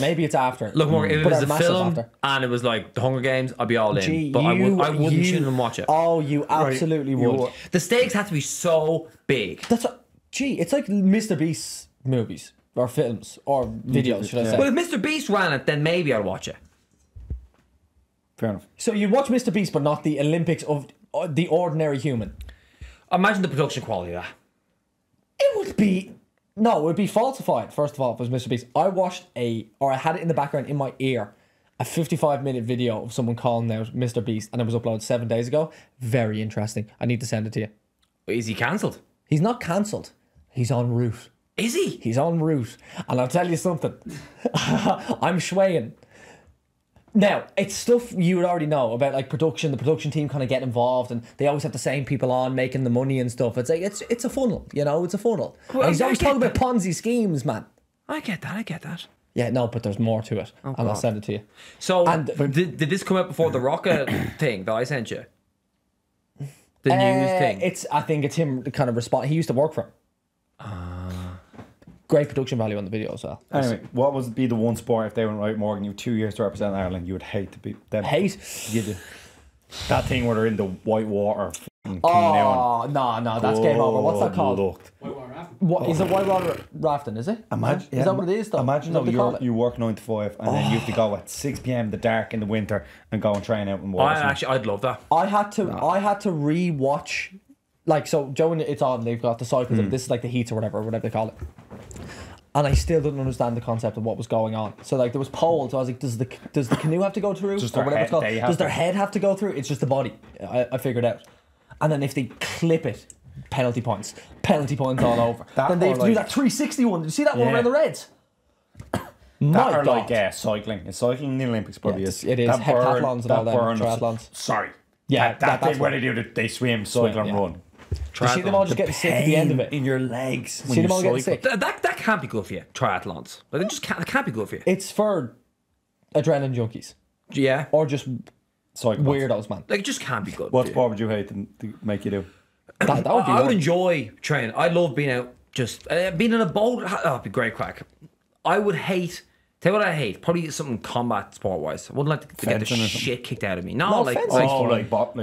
C: Look, Morgan, if it
B: But
C: was
B: they're
C: a
B: massive
C: film
B: after.
C: and it was like The Hunger Games, I'd be all in.
B: Gee,
C: but I wouldn't
B: you-
C: tune in and watch it.
B: Oh, you absolutely
A: you
B: would.
A: would.
C: The stakes have to be so big.
B: That's it's like Mr. Beast's movies or films or videos, should I
A: Yeah.
B: say?
C: But if Mr. Beast ran it, then maybe I'd watch it.
A: Fair enough.
B: So you watch Mr. Beast, but not the Olympics of the ordinary human.
C: Imagine the production quality of that.
B: It would be it would be falsified. First of all, if it was Mr. Beast, I watched I had it in the background in my ear, a 55-minute video of someone calling out Mr. Beast, and it was uploaded 7 days ago. Very interesting. I need to send it to you.
C: Is he cancelled?
B: He's not cancelled. He's en route.
C: Is he?
B: He's en route. And I'll tell you something. I'm swaying. Now, it's stuff you would already know about, like production. The production team kind of get involved, and they always have the same people on making the money and stuff. It's like it's a funnel, it's a funnel.
C: Well,
B: And he's
C: I
B: always
C: get
B: talking about Ponzi schemes, man.
C: I get that.
B: Yeah, no, but there's more to it, and I'll
C: God.
B: send it to you.
C: So,
B: And-
C: did this come out before the rocket thing that I sent you? The news thing?
B: I think it's him kind of respond. He used to work for him. Great production value on the video as well.
A: Anyway, what would be the one sport if they went right, Morgan? You have 2 years to represent Ireland. You would hate to be them.
B: Hate?
A: You do. That thing where they're in the white water. King
B: Oh, no, that's game over. What's that called?
A: Looked.
D: Whitewater Rafting.
B: What is it? Whitewater rafting? Is it?
A: Imagine,
B: Is that what it is? Though?
A: Imagine
B: Is that
A: though
B: what they call it?
A: you work 9 to 5 and then you have to go at 6 p.m. in the dark in the winter and go and train out in water.
C: I'd love that.
B: I had to re-watch, like, so Joe and it's on. They've got the cycles. Of, this is like the heats or whatever they call it. And I still didn't understand the concept of what was going on. So like there was poles. So I was like, does the canoe have to go through?
A: Just
B: or
A: their
B: whatever it's
A: head,
B: called?
A: they have
B: Does their
A: to.
B: head have to go through? It's just the body. I figured out. And then if they clip it, penalty points all over.
A: That
B: then they
A: or
B: have to do
A: like-
B: that 360 one. Did you see that one
A: Yeah.
B: around the Reds? My
A: That or
B: God.
A: like cycling. It's cycling in the Olympics probably
B: Yeah,
A: is.
B: it is.
A: That
B: Heptathlons and all
A: that
B: them,
A: burn of-
B: triathlons.
A: Sorry.
B: Yeah,
A: that
B: that's
A: thing where
B: what-
A: they do they swim, cycle and
B: yeah.
A: run.
B: You see them all just getting sick at the end of it.
A: In your legs. when
B: See them
A: you
B: all getting
A: cycle.
B: sick.
C: That can't be good for you, triathlons. Like, it can't be good for you.
B: It's for adrenaline junkies
C: Yeah.
B: or just
A: Cycle.
B: weirdos, man.
C: Like, it just can't be good
A: What
C: for you.
A: sport would you hate to make you do?
B: That would be
C: I would
B: one.
C: enjoy training. I'd love being out, just being in a boat. Oh, it'd be great crack. I would hate. Tell you what I hate. Probably something combat sport wise. I wouldn't like to get the
A: Fencing or something?
C: shit kicked out of me. No,
B: No,
C: like
B: fencing.
C: like,
A: Oh,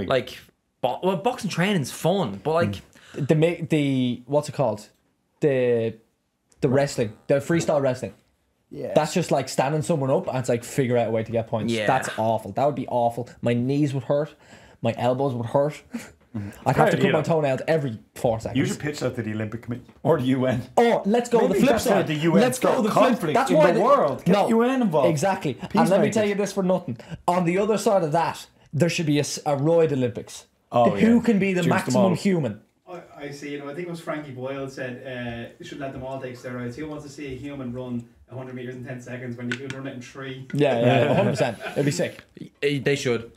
A: like
C: well, boxing training's fun, but like
B: the what's it called? The wrestling, the freestyle wrestling.
A: yeah.
B: That's just like standing someone up and it's like figure out a way to get points.
C: Yeah.
B: That's awful. That would be awful. My knees would hurt. My elbows would hurt. I'd have to
A: Great
B: cut my
A: idea.
B: toenails every 4 seconds.
A: You should pitch that to the Olympic Committee or the UN.
B: Oh, let's go
A: Maybe
B: the flip
A: that's how
B: side.
A: the UN
B: Let's go
A: start
B: the flip.
A: conflict
B: That's
A: in
B: why
A: the world. Get UN involved.
B: Exactly. And let me
A: Peacemakers.
B: tell you this for nothing. On the other side of that, there should be a roid Olympics.
A: Oh,
B: Who
A: yeah.
B: can be the
A: Juice them
B: maximum
A: all.
B: human?
D: I see. I think it was Frankie Boyle said we should let them all take steroids. Who wants to see a human run 100 meters in 10 seconds when you could run it in 3?
B: Yeah, 100%. It'd be sick.
C: they should.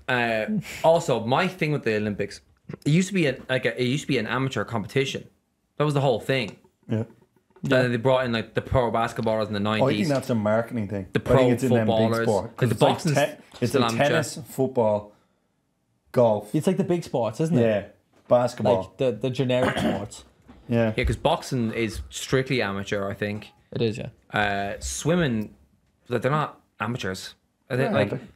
C: Also, my thing with the Olympics, it used to be an amateur competition. That was the whole thing.
A: Yeah.
C: Then they brought in like the pro basketballers in the
A: I think
C: 90s.
A: that's a marketing thing.
C: The
A: I think
C: pro
A: it's in them big
C: footballers.
A: sport.
C: 'Cause the
A: it's like
C: boxing's
A: it's
C: still
A: like
C: amateur.
A: tennis, football, golf.
B: It's like the big sports, isn't it?
A: Yeah. Basketball.
B: Like the generic sports.
A: yeah.
C: Yeah, because boxing is strictly amateur, I think.
B: It is, yeah.
C: Swimming, like, they're not amateurs. I think,
A: Yeah,
C: like,
A: aren't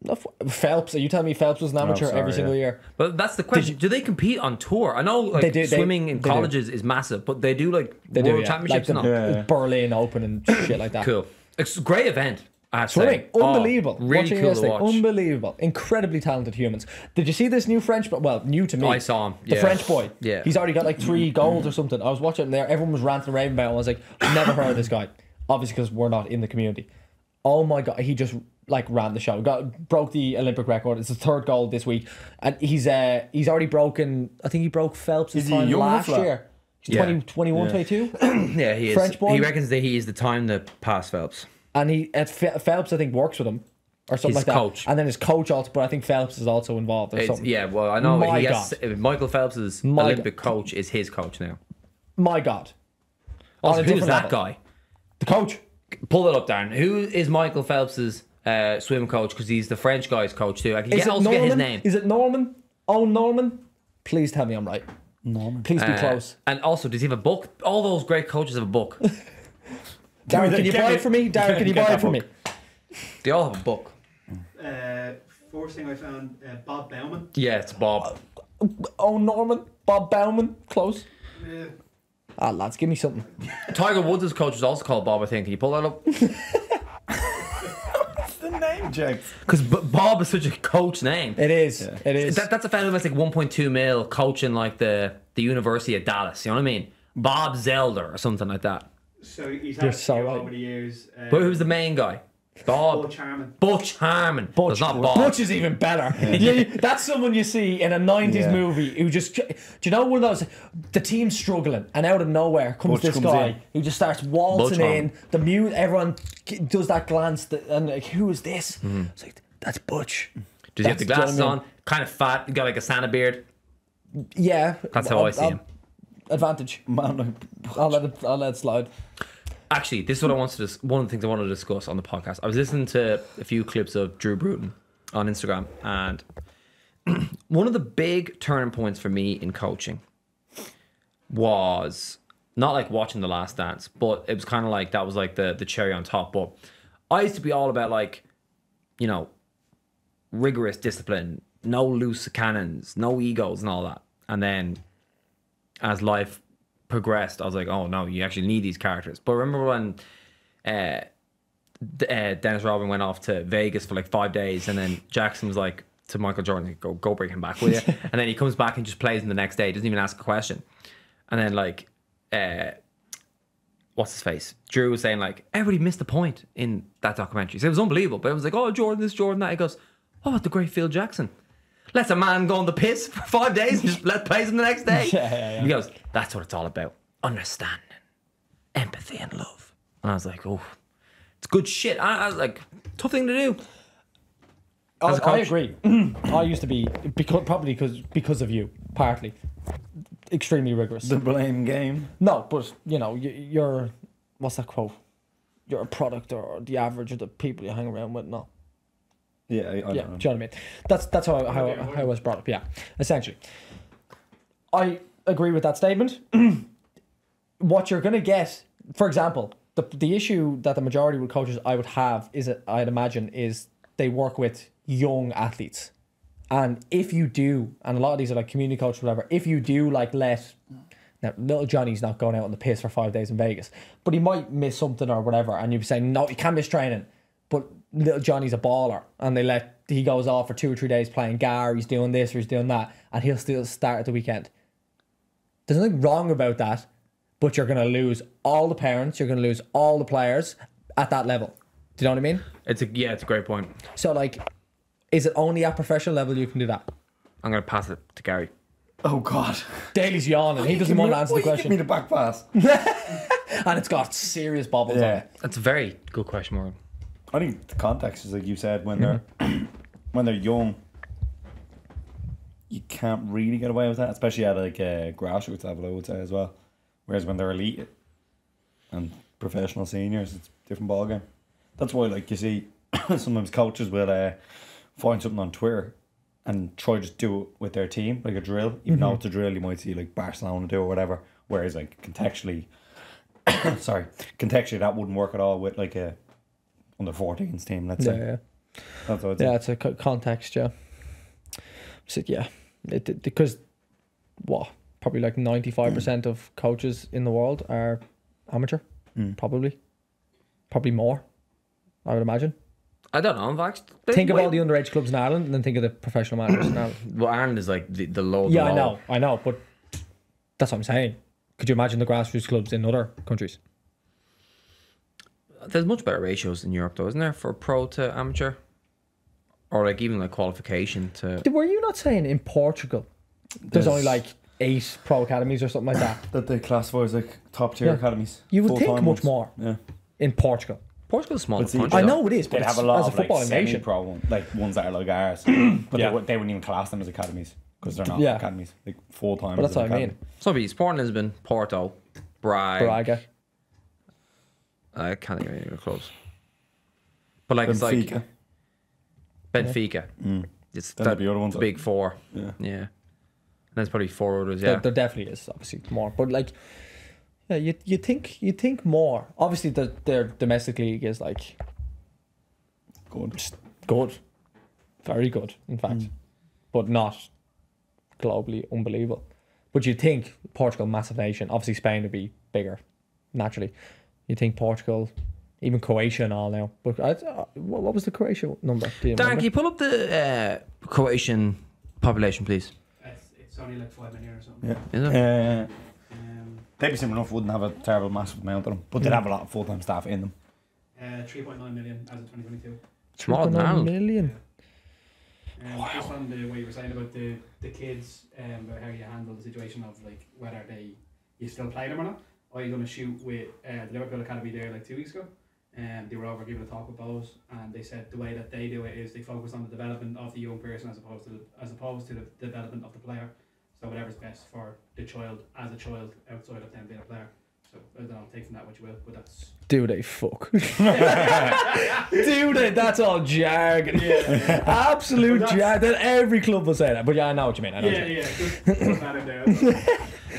B: No, Phelps, are you telling me Phelps was an amateur
A: sorry,
B: every single
A: yeah.
B: year?
C: but that's the question. Do they compete on tour? I know, like,
B: They do,
C: swimming in
B: they do.
C: colleges is massive, but they do like
B: They
C: world
B: do, yeah.
C: championships
B: like
C: now.
B: the
A: Yeah.
B: Berlin Open and shit like that.
C: Cool. It's a great event. I have to
B: Swimming,
C: say. Oh,
B: unbelievable.
C: really
B: Watching
C: cool to
B: yesterday,
C: watch.
B: unbelievable. Incredibly talented humans. Did you see this new French? Well, new to me.
C: I saw him,
B: The
C: yeah.
B: French boy.
C: Yeah.
B: He's already got like 3 goals or something. I was watching him there. Everyone was ranting and raving about him. I was like, I've never heard of this guy. Obviously, because we're not in the community. Oh my god, he just like ran the show. Broke the Olympic record. It's the third goal this week, and he's already broken. I think he broke Phelps'
A: Is he
B: time
A: young
B: last
A: enough,
B: year. He's
C: Yeah.
B: 21, 22.
C: Yeah, he is.
B: French boy?
C: He reckons that he is the time to pass Phelps.
B: And Phelps, I think, works with him or something
C: His
B: like that.
C: coach.
B: And then his coach also, but I think Phelps is also involved or something.
C: Yeah, well, I know
B: My
C: he has. Michael Phelps' Olympic
B: God.
C: coach is his coach now.
B: My God.
C: Also,
B: On a
C: who is
B: different
C: that
B: level.
C: guy?
B: The coach.
C: Pull it up, Darren. Who is Michael Phelps' swim coach? Because he's the French guy's coach too. I can also get his name.
B: Is it Norman? Oh, Norman? Please tell me I'm right.
A: Norman.
B: Please be close.
C: And also, does he have a book? All those great coaches have a book.
B: Darren, can you buy it for me? Darren, can you buy it for me?
C: They all have a book.
D: First thing I found, Bob Bauman.
C: Yeah, it's Bob.
B: Oh, Norman? Bob Bauman? Close.
D: Uh,
B: Ah, lads, give me something.
C: Tiger Woods' coach is also called Bob, I think. Can you pull that up?
A: What's the name, Jack?
C: Because Bob is such a coach name.
B: It is. It is.
C: That's a fellow who makes like 1.2 mil coaching like the University of Dallas. You know what I mean? Bob Zelder or something like that.
D: so he's
B: You're
D: had a
B: so
D: few
B: right.
D: over the years.
C: But who's the main guy? Bob.
D: Butch Harmon.
C: Butch Harmon. It's not Bob.
B: Butch is even better. That's someone you see in a 90s
A: Yeah.
B: movie who just... Do you know one of those... The team's struggling and out of nowhere comes
A: Butch
B: this
A: comes
B: guy
A: in.
B: who just starts waltzing
C: Butch
B: in. The mute, everyone does that glance and like, who is this? It's like, that's Butch.
C: Does he have the
B: That's-
C: glasses
B: do you know what I
C: on? Kind of fat. Got like a Santa beard.
B: Yeah.
C: That's how I see him.
B: Advantage.
A: Man,
B: I'll let it slide.
C: Actually, this is what I wanted to. One of the things I wanted to discuss on the podcast. I was listening to a few clips of Drew Bruton on Instagram, and one of the big turning points for me in coaching was not like watching The Last Dance, but it was kind of like that was like the cherry on top. But I used to be all about like, you know, rigorous discipline, no loose cannons, no egos, and all that. And then as life progressed, I was like, oh no, you actually need these characters. But remember when Dennis Rodman went off to Vegas for like 5 days, and then Jackson was like to Michael Jordan, go bring him back, will you? And then he comes back and just plays him the next day, doesn't even ask a question. And then like what's his face? Drew was saying like everybody missed the point in that documentary. So it was unbelievable. But it was like, oh, Jordan this, Jordan that. He goes, oh, what the great Phil Jackson. Lets a man go on the piss for 5 days and just plays him the next day.
B: Yeah.
C: He goes, that's what it's all about. Understanding, empathy, and love. And I was like, oh, it's good shit. I was like, tough thing to do. As a
B: I
C: coach.
B: agree. I used to be, because of you, partly, extremely rigorous.
A: the blame game.
B: No, but you know, you're what's that quote? You're a product or the average of the people you hang around with. No,
A: Yeah, I
B: yeah,
A: don't know.
B: do you know what I mean? That's how I was brought up. Yeah, essentially, I agree with that statement. What you're gonna get, for example, the issue that the majority of coaches I would have is I'd imagine is they work with young athletes. And if you do, and a lot of these are like community coaches, whatever, if you do like now little Johnny's not going out on the piss for 5 days in Vegas, but he might miss something or whatever, and you'd be saying, no, you can't miss training. But little Johnny's a baller, and he goes off for 2 or 3 days playing GAR, he's doing this or he's doing that, and he'll still start at the weekend. There's nothing wrong about that, but you're going to lose all the parents, you're going to lose all the players at that level. Do you know what I mean?
C: It's a great point.
B: So like, is it only at professional level you can do that?
C: I'm going to pass it to Gary.
A: Oh God.
B: Daly's yawning. He doesn't want to answer the
A: Give me
B: question.
A: the back pass.
B: And it's got serious bobbles on
A: Yeah.
B: it.
C: That's a very good question, Morgan.
A: I think the context is like you said when they're when they're young. You can't really get away with that, especially at like grassroots level, I would say as well. Whereas when they're elite and professional seniors, it's a different ballgame. That's why, like, you see, sometimes coaches will find something on Twitter and try to just do it with their team, like a drill. Even though it's a drill, you might see like Barcelona do or whatever. Whereas, like, contextually, contextually that wouldn't work at all with like a under 14s team. Let's say.
B: Yeah.
A: That's what I'd
B: Yeah,
A: say.
B: it's a context, yeah. So, yeah. Because, what? Probably like 95% of coaches in the world are amateur. Probably more, I would imagine.
C: I don't know. In fact,
B: Think of all the underage clubs in Ireland and then think of the professional managers in Ireland.
C: Well, Ireland is like the low.
B: Yeah, I know, but that's what I'm saying. Could you imagine the grassroots clubs in other countries?
C: There's much better ratios in Europe, though, isn't there, for pro to amateur, or like even like qualification to.
B: Were you not saying in Portugal there's only like 8 pro academies or something like that?
A: That they classify as like top tier academies.
B: You would
A: full-time
B: think much
A: ones.
B: more
A: Yeah.
B: in Portugal.
C: Portugal's a small
A: But see,
C: country.
B: I
C: though.
B: know it is, but
A: They'd have
B: it's,
A: a lot
B: as a
A: of like
B: footballing nation.
A: semi-pro ones, like ones that are like ours, but
B: Yeah.
A: they wouldn't even class them as academies because they're not
B: Yeah.
A: academies. Like full time.
B: But that's what I mean.
C: So it'd be Sport Lisbon, Porto, Braga.
B: Braga.
C: I can't think of any other clubs. But like it's like
A: Benfica.
C: Benfica. It's
A: Then
C: that
A: there'd be other ones
C: the big 4.
A: Yeah.
C: Yeah. And there's probably 4 others. Yeah.
B: There definitely is, obviously, more. But like, yeah, you think more. Obviously, their domestic league is like good, very good, in fact, but not globally unbelievable. But you think Portugal, massive nation. Obviously, Spain would be bigger, naturally. You think Portugal, even Croatia and all now. But what was the Croatia number? Do you
C: Dan,
B: remember?
C: can you pull up the Croatian population, please?
D: It's only like 5 million or something.
A: Yeah.
C: Is it?
A: They'd be similar enough, wouldn't have a terrible massive amount of them, but they'd have a lot of full time staff in them.
D: 3.9 million as of 2022.
C: Smaller than
B: 3.9
C: Ireland.
B: million.
D: Just on the way you were saying about the kids, about how you handle the situation of like whether you still play them or not. I done a shoot with the Liverpool Academy there like 2 weeks ago, and they were over giving a talk with those, and they said the way that they do it is they focus on the development of the young person as opposed to the development of the player. So whatever's best for the child as a child outside of them being a player. So I don't know, take from that what you will, but that's.
B: Do they fuck? Do they? That's all jargon.
D: Yeah.
B: Absolute
D: But
B: jargon. Every club will say that. But yeah, I know what you mean. I know what you mean.
D: Just put that in there. That's all.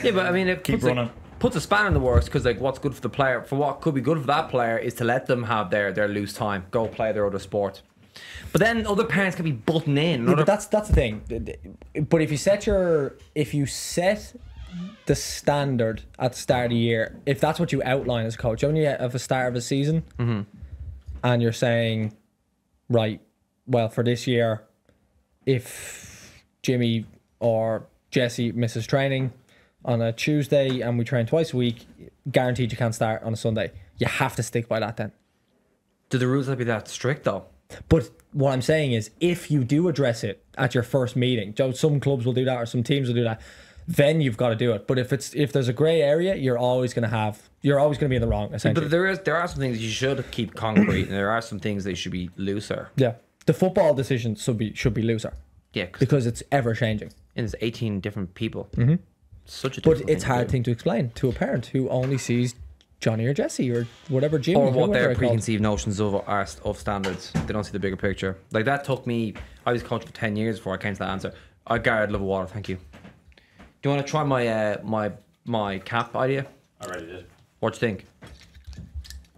C: Yeah, but I mean, it
A: Keep running.
C: puts a spanner in the works because like what's good for the player, for what could be good for that player, is to let them have their loose time, go play their other sport. But then other parents can be butting in.
B: Yeah, but that's the thing. But if you set the standard at the start of the year, if that's what you outline as a coach, when you have a start of a season, and you're saying, right, well, for this year, if Jimmy or Jesse misses training on a Tuesday and we train twice a week, guaranteed you can't start on a Sunday. You have to stick by that then.
C: Do the rules have to be that strict though?
B: But what I'm saying is, if you do address it at your first meeting, some clubs will do that or some teams will do that, then you've got to do it. But if there's a grey area, you're always going to be in the wrong, essentially.
C: But there are some things you should keep concrete, and there are some things they should be looser.
B: Yeah, the football decisions should be looser.
C: Yeah,
B: Because it's ever changing.
C: and there's 18 different people. Such a
B: But
C: difficult
B: it's
C: thing to
B: hard
C: do.
B: thing to explain to a parent who only sees Johnny or Jesse or whatever Jimmy.
C: Or what
B: whoever
C: their
B: they're called.
C: preconceived notions of standards. They don't see the bigger picture. Like that took me. I was coach for 10 years before I came to that answer. Garrett, love of water. Thank you. Do you want to try my cap idea?
A: I already did.
C: What do you think?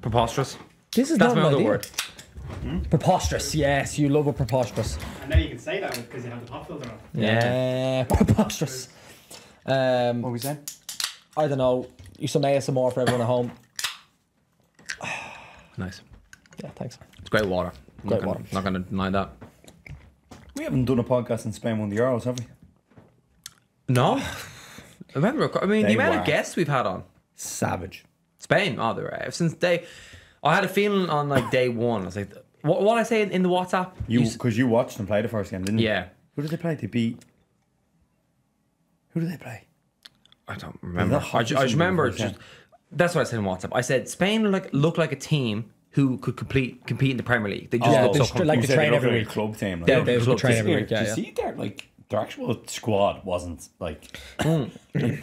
C: Preposterous.
B: This is
C: That's
B: not
C: my
B: an
C: other
B: idea.
C: word.
B: Preposterous. Yes, you love a preposterous.
D: And now you can say that because you have the pop filter on.
B: Yeah, preposterous.
A: What are we saying?
B: I don't know. Some ASMR for everyone at home.
C: Nice.
B: Yeah, thanks.
C: It's great water.
B: Great water.
C: Not going to deny that.
A: We haven't done a podcast in Spain won the Euros, have we?
C: No. I remember. I mean, the
A: They
C: amount
A: were.
C: of guests we've had on
A: Savage.
C: Spain. Oh, they were since day. I had a feeling on like day one. I was like, what I say in the WhatsApp?
A: Because you watched them play the first game, didn't you?
C: Yeah.
A: Who did they play? They beat. Who did they play?
C: I don't remember.
A: that hot
C: I just
A: or
C: remember.
A: something?
C: Just, that's what I said in WhatsApp. I said Spain look like a team who could compete in the Premier League. They just
B: Yeah,
C: look
B: they
C: so
B: like
A: You
B: to
A: said
B: train
A: they look
B: every
A: like a
B: week.
A: club team. Like,
B: Yeah,
C: Yeah,
B: they
C: club
B: train
C: team.
B: every week.
A: Do
B: Yeah,
A: you
B: yeah.
A: see their actual squad wasn't like the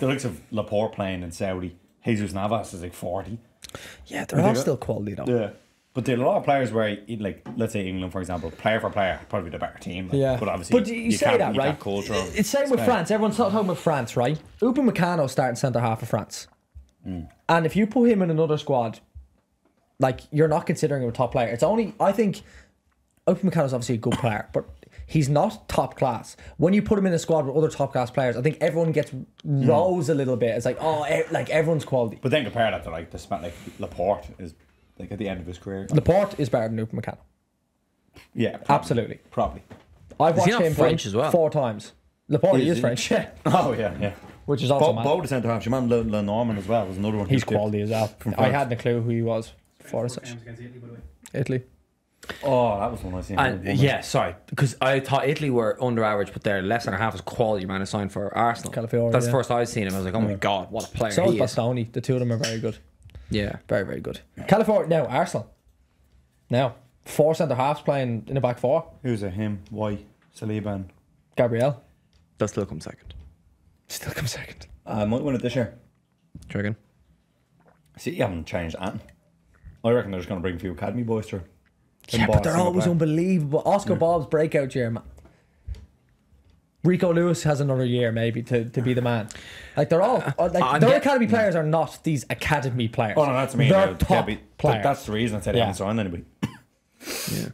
A: likes of Laporte playing in Saudi. Jesus Navas is like 40.
B: Yeah, they're all still quality though.
A: Yeah. But there are a lot of players where, like, let's say England, for example, player for player, probably the better team. Like,
B: Yeah,
A: But obviously,
B: but you say that, right?
A: Culture of
B: It's same with
A: Spain.
B: France. Everyone's talking about France, right? Upamecano starting centre half of France, and if you put him in another squad, like you're not considering him a top player. It's only I think Upamecano's obviously a good player, but he's not top class. When you put him in a squad with other top class players, I think everyone gets rose a little bit. It's like like everyone's quality.
A: But then compare that to like Laporte is like at the end of his career.
B: Laporte is better than Upamecano.
A: Yeah, probably.
B: Absolutely.
A: Probably.
B: I've
C: Is he
B: watched
C: not
B: him
C: French
B: play
C: as well?
B: 4 times. Laporte
A: Is
B: is
A: he?
B: French, yeah,
A: Oh yeah.
B: which is also mad.
A: Both the centre half. Your man Le Norman as well was another one.
B: He's
A: who dipped
B: quality as well.
A: from
B: I
A: France.
B: hadn't a clue who he was 4 as such.
D: Games against Italy, by the way.
B: Italy.
A: Oh, that was one I seen.
C: And yeah, sorry, because I thought Italy were under average, but their left centre half was quality man assigned for Arsenal.
B: Calafiori,
C: That's the
B: yeah.
C: first I've seen him. I was like, oh my god, what a player
B: So is
C: he is.
B: Bastoni. The two of them are very good.
C: Yeah.
B: Very, very good. California. Now, Arsenal. Now, 4 centre halves playing in the back 4.
A: Who's a him? Why? Saliba and
B: Gabriel.
C: That still come second.
B: Still comes second.
A: I might win it this year.
C: Do you reckon?
A: See, you haven't changed anything. I reckon they're just going to bring a few academy boys through.
B: Yeah, but they're always unbelievable. Oscar Bob's breakout year, man. Rico Lewis has another year maybe to be the man. Like they're all their academy players are not these academy players.
A: Oh no, that's me.
B: They're top players.
A: That's the reason I said they haven't signed anybody.
C: Yeah.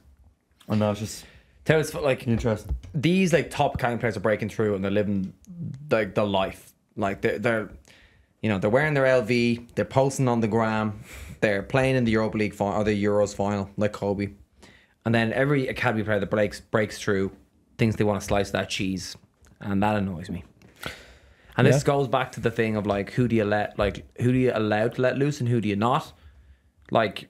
A: And that's just
C: Tell us, like,
A: interesting.
C: these like top academy players are breaking through and they're living like the life. Like they're you know, they're wearing their LV, they're posting on the gram, they're playing in the Europa League final or the Euros final, like Kobe. And then every academy player that breaks through thinks they want to slice that cheese, and that annoys me. And this goes back to the thing of like, who do you allow to let loose and who do you not? Like,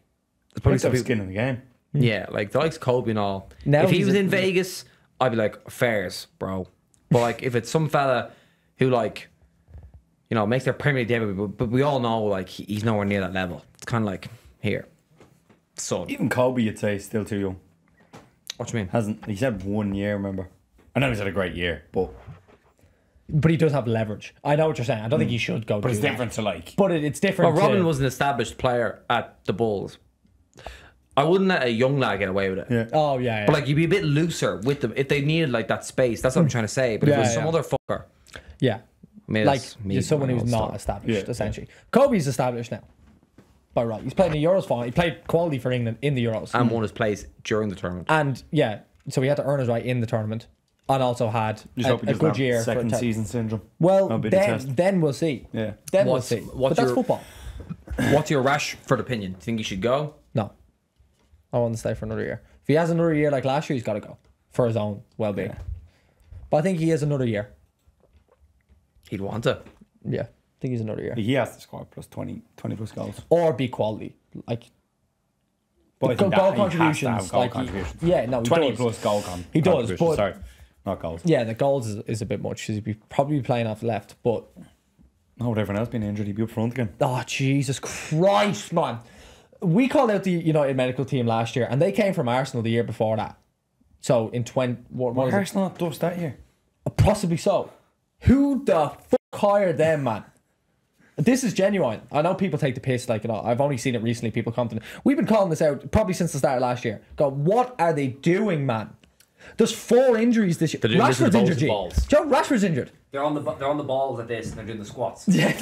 C: it's probably some people,
A: skin in the game.
C: yeah, like the likes of Kobe and all.
B: Now
C: if he
B: he's
C: was in Vegas, I'd be like, fairs, bro. But like, if it's some fella who like, you know, makes their Premier League debut, but we all know like he's nowhere near that level. It's kind of like here, son.
A: Even Kobe, you'd say, is still too young.
C: What do you mean?
A: Hasn't he said 1 year? Remember? I know he's had a great year, but
B: he does have leverage. I know what you're saying. I don't think he should go.
A: but it's
B: do that.
A: different to like.
B: But it's different.
C: Well, Robin
B: to-
C: was an established player at the Bulls. I wouldn't let a young lad get away with it.
A: Yeah.
B: Oh yeah.
C: But like, you'd be a bit looser with them if they needed like that space. That's what I'm trying to say. But if it was some other fucker,
B: yeah.
C: I mean,
B: Like
C: that's me,
B: you're someone who's
C: I'll
B: not
C: stop.
B: established,
A: Yeah.
B: essentially. Kobe's established now. By right, he's played in the Euros final. He played quality for England in the Euros,
C: And won his place during the tournament.
B: and yeah, so he had to earn his right in the tournament, and also had
A: Just
B: a
A: hope he doesn't
B: good
A: have
B: year.
A: second
B: for
A: season syndrome.
B: Well,
A: That'll be the test.
B: then we'll see.
A: Yeah.
B: Then
C: What's-
B: we'll see.
C: what's
B: But that's
C: your-
B: football.
C: What's your Rashford opinion? Do you think he should go?
B: No, I want to stay for another year. If he has another year like last year, he's got to go for his own well-being.
A: Yeah.
B: But I think he has another year.
C: He'd want to.
B: Yeah, I think he's another year.
A: He has to score plus 20 plus goals.
B: Or be quality, like
A: But I
B: goal
A: think that he has to
B: contributions.
A: have goal
B: Like
A: contributions.
B: yeah, no, he
A: 20
B: does.
A: plus goal
B: He does,
A: contributions,
B: but-
A: sorry, not goals.
B: Yeah, the goals is a bit much. He'd be probably playing off left, but
A: No, with everyone else being injured, he'd be up front again.
B: oh Jesus Christ, man! We called out the United medical team last year, and they came from Arsenal the year before that. So in what was it?
A: Arsenal not dust that year.
B: Possibly so. Who the fuck hired them, man? This is genuine. I know people take the piss, like, you know, I've only seen it recently. People commenting. We've been calling this out probably since the start of last year. God, what are they doing, man? There's 4 injuries this year.
C: They're doing this with
B: Rashford's
C: the
B: injured. G.
C: balls.
B: Joe Rashford's injured.
C: They're on the balls at this and they're doing the squats.
B: Yeah.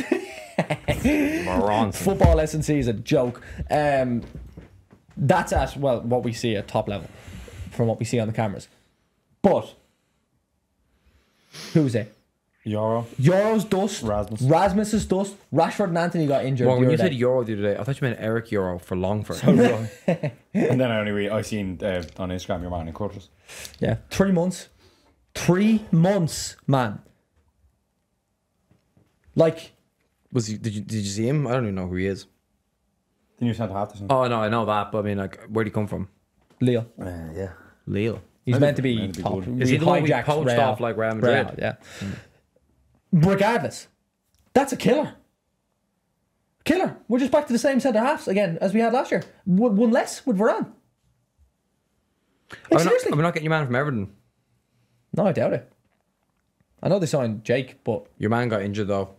C: Morons.
B: Football S&C is a joke. That's at, well, what we see at top level from what we see on the cameras. But who's it?
A: Euro.
B: Euro's dust. Rasmus is dust. Rashford and Anthony got injured.
C: Well,
B: the
C: when you
B: other
C: said
B: day.
C: Euro the other day, I thought you meant Eric Euro for Longford.
A: And then I seen on Instagram your man in quarters.
B: Yeah, 3 months. 3 months, man. Like,
C: Did you see him? I don't even know who he is.
A: The new centre half this
C: Oh no, I know that, but I mean, like, where'd he come from?
B: Leo.
A: yeah.
C: Lille.
B: He's meant to be
A: meant to be
B: top.
A: good.
C: Is he the one we
B: hijacked
C: poached
B: Real.
C: off like Real Madrid?
B: Real, yeah. Regardless, that's a killer. Killer. We're just back to the same centre halves again as we had last year. One less with Varane. Like, seriously.
C: I'm not getting your man from Everton.
B: No, I doubt it. I know they signed Jake, but
C: Your man got injured though.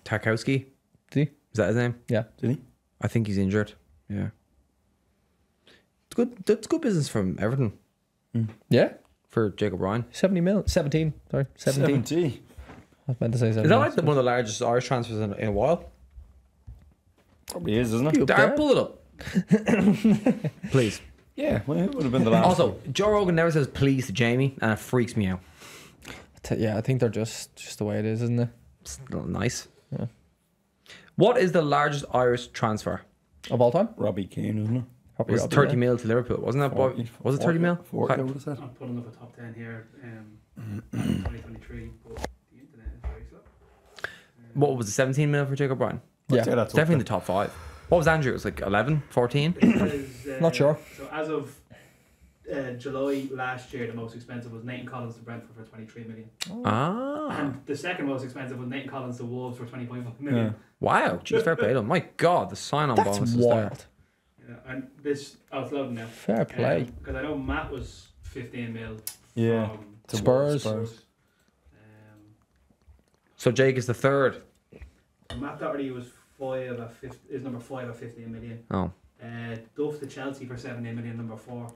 C: Tarkowski.
B: did he?
C: Is that his name?
B: Yeah.
A: Did he?
C: I think he's injured. Yeah. It's good. That's good business from Everton
B: Yeah.
C: for Jacob Ryan.
B: 70 mil. 17. Sorry. 17.
A: 70.
B: I was meant to say 17.
C: Is that like one of the largest Irish transfers in a while?
A: Probably is, isn't it?
C: Dara, pull it up. Please.
A: Yeah, well, it would have been the last.
C: Also, Joe Rogan never says please to Jamie, and it freaks me out.
B: Yeah, I think they're just the way it is, isn't it?
C: It's not nice.
B: Yeah.
C: What is the largest Irish transfer?
B: Of all time?
A: Robbie Keane, isn't it?
C: It was 30 mil to Liverpool, wasn't that? What, was it 30 mil?
A: 40, I
C: Okay.
A: would have said.
D: I'm putting up a top 10 here, 2023, but the internet is very slow.
C: What was it, 17 mil for Jacob Ryan?
B: Yeah.
A: I'd say that's
C: Definitely in the top 5. What was Andrew? It was like 11, 14?
B: Not sure.
D: So as of July last year, the most expensive was Nathan Collins to Brentford for 23 million.
C: Ah.
D: And the second most expensive was Nathan Collins to Wolves for 20.5 million.
A: Yeah.
C: Wow. Jeez, fair play to him. My God, the sign-on
B: That's
C: bonus is there.
B: wild.
D: Yeah, and this, I was loading now.
B: Fair play.
D: Because I know Matt was 15 mil
A: Yeah.
D: from
A: To
B: Spurs.
C: So Jake is the third.
D: Matt Doherty was is number 5 at 15 million.
C: Oh.
D: Duff to Chelsea for 17 million, number 4.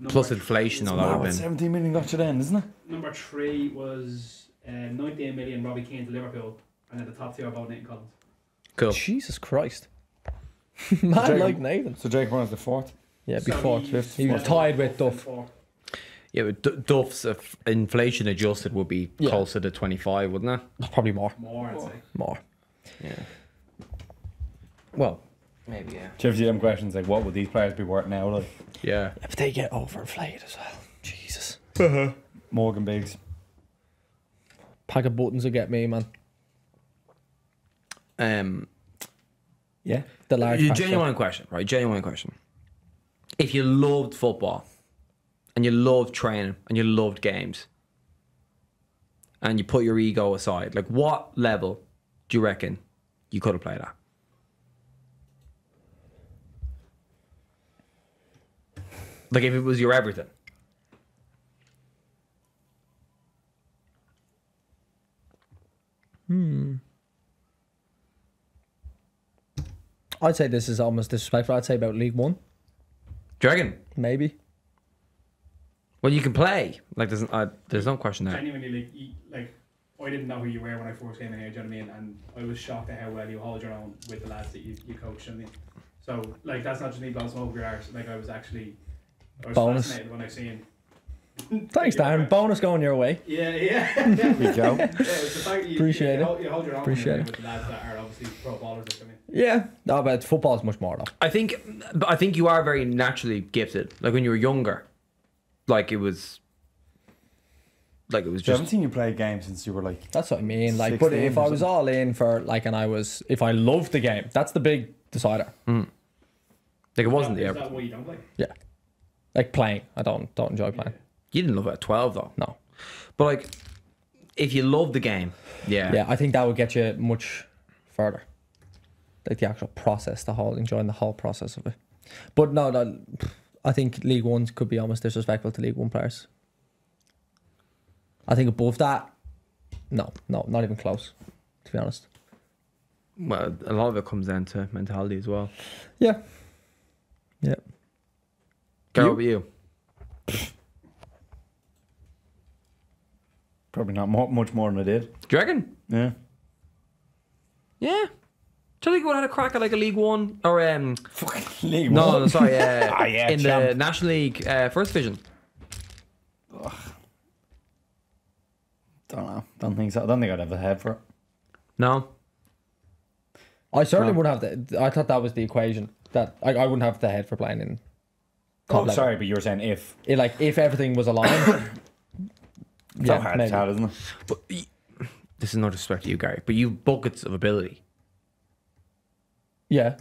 C: Plus inflation, though, that would
A: Wow,
C: have been.
A: 17 million got you then, isn't it?
D: Number 3 was 19 million Robbie Keane to Liverpool. And then the top 2 are both Nathan Collins.
C: Cool.
B: Jesus Christ. Man,
A: Jacob-
B: like Nathan.
A: So Jake Brown's the fourth.
B: Yeah,
D: So
B: before.
D: he's-
B: He was tied with Duff.
C: Yeah, but Duff's inflation adjusted would be
B: Yeah.
C: closer to 25, wouldn't it?
B: Probably more.
D: More, I'd say.
B: More.
C: Yeah. Well, maybe, yeah.
A: Do you ever see them questions like, what would these players be worth now? Like
C: Yeah.
B: Yeah, but they get overinflated as well. Jesus.
A: Morgan Biggs.
B: Pack of buttons will get me, man.
A: Yeah.
B: The large pack,
C: Genuine question, right? Genuine question. If you loved football and you loved training and you loved games and you put your ego aside, like what level do you reckon you could have played at? Like if it was your everything.
B: I'd say this is almost disrespectful. I'd say about League One,
C: Do you reckon?
B: maybe.
C: Well, you can play. Like there's no question there.
D: Genuinely, like, I didn't know who you were when I first came in here, do you know what I mean? And I was shocked at how well you hold your own with the lads that you coach, do you know what I mean? So, like, that's not just me blowing smoke up your arse. Like, I was
B: Bonus.
D: fascinated when I seen.
B: Thanks, Darren. Bonus going your way.
D: Yeah.
A: There you go.
D: Yeah, it's the fact that
B: Appreciate it.
D: you hold your own
B: Appreciate
D: with the lads that are obviously pro ballers, do you know what I mean?
B: Yeah. No, but football's much more though.
C: I think you are very naturally gifted. Like when you were younger, like it was
A: I haven't
C: just
A: seen you play games since you were like.
B: That's what I mean. Like, but
A: 16
B: if
A: or
B: I was
A: something.
B: all in for like, if I loved the game, that's the big decider.
C: like it wasn't the
D: Is
C: everything.
D: that why you don't play?
B: Yeah. Like playing, I don't enjoy playing.
C: You didn't love it at 12 though.
B: No.
C: But like, if you love the game,
B: Yeah, I think that would get you much further. Like the actual process, enjoying the whole process of it. But no, I think League Ones could be almost disrespectful to League One players. I think above that, no, not even close, to be honest.
C: Well, a lot of it comes down to mentality as well.
B: Yeah. Yeah.
C: Go
B: You?
C: over you.
A: Probably not much more than I did.
C: Do you reckon?
A: Yeah.
C: Yeah. Do you think you would have had a crack at like a League One or
A: Fucking League
C: no,
A: One.
C: no, sorry,
A: yeah,
C: in the
A: champ.
C: National League First Division?
A: Don't know. Don't think so. I don't think I'd have the head for it.
C: No.
B: I certainly would have I thought that was the equation. That I wouldn't have the head for playing in top
A: Oh,
B: level.
A: sorry, but you were saying if.
B: If everything was aligned.
A: So hard to tell, isn't it?
C: But this is no disrespect to you, Gary, but you've buckets of ability.
B: Yeah.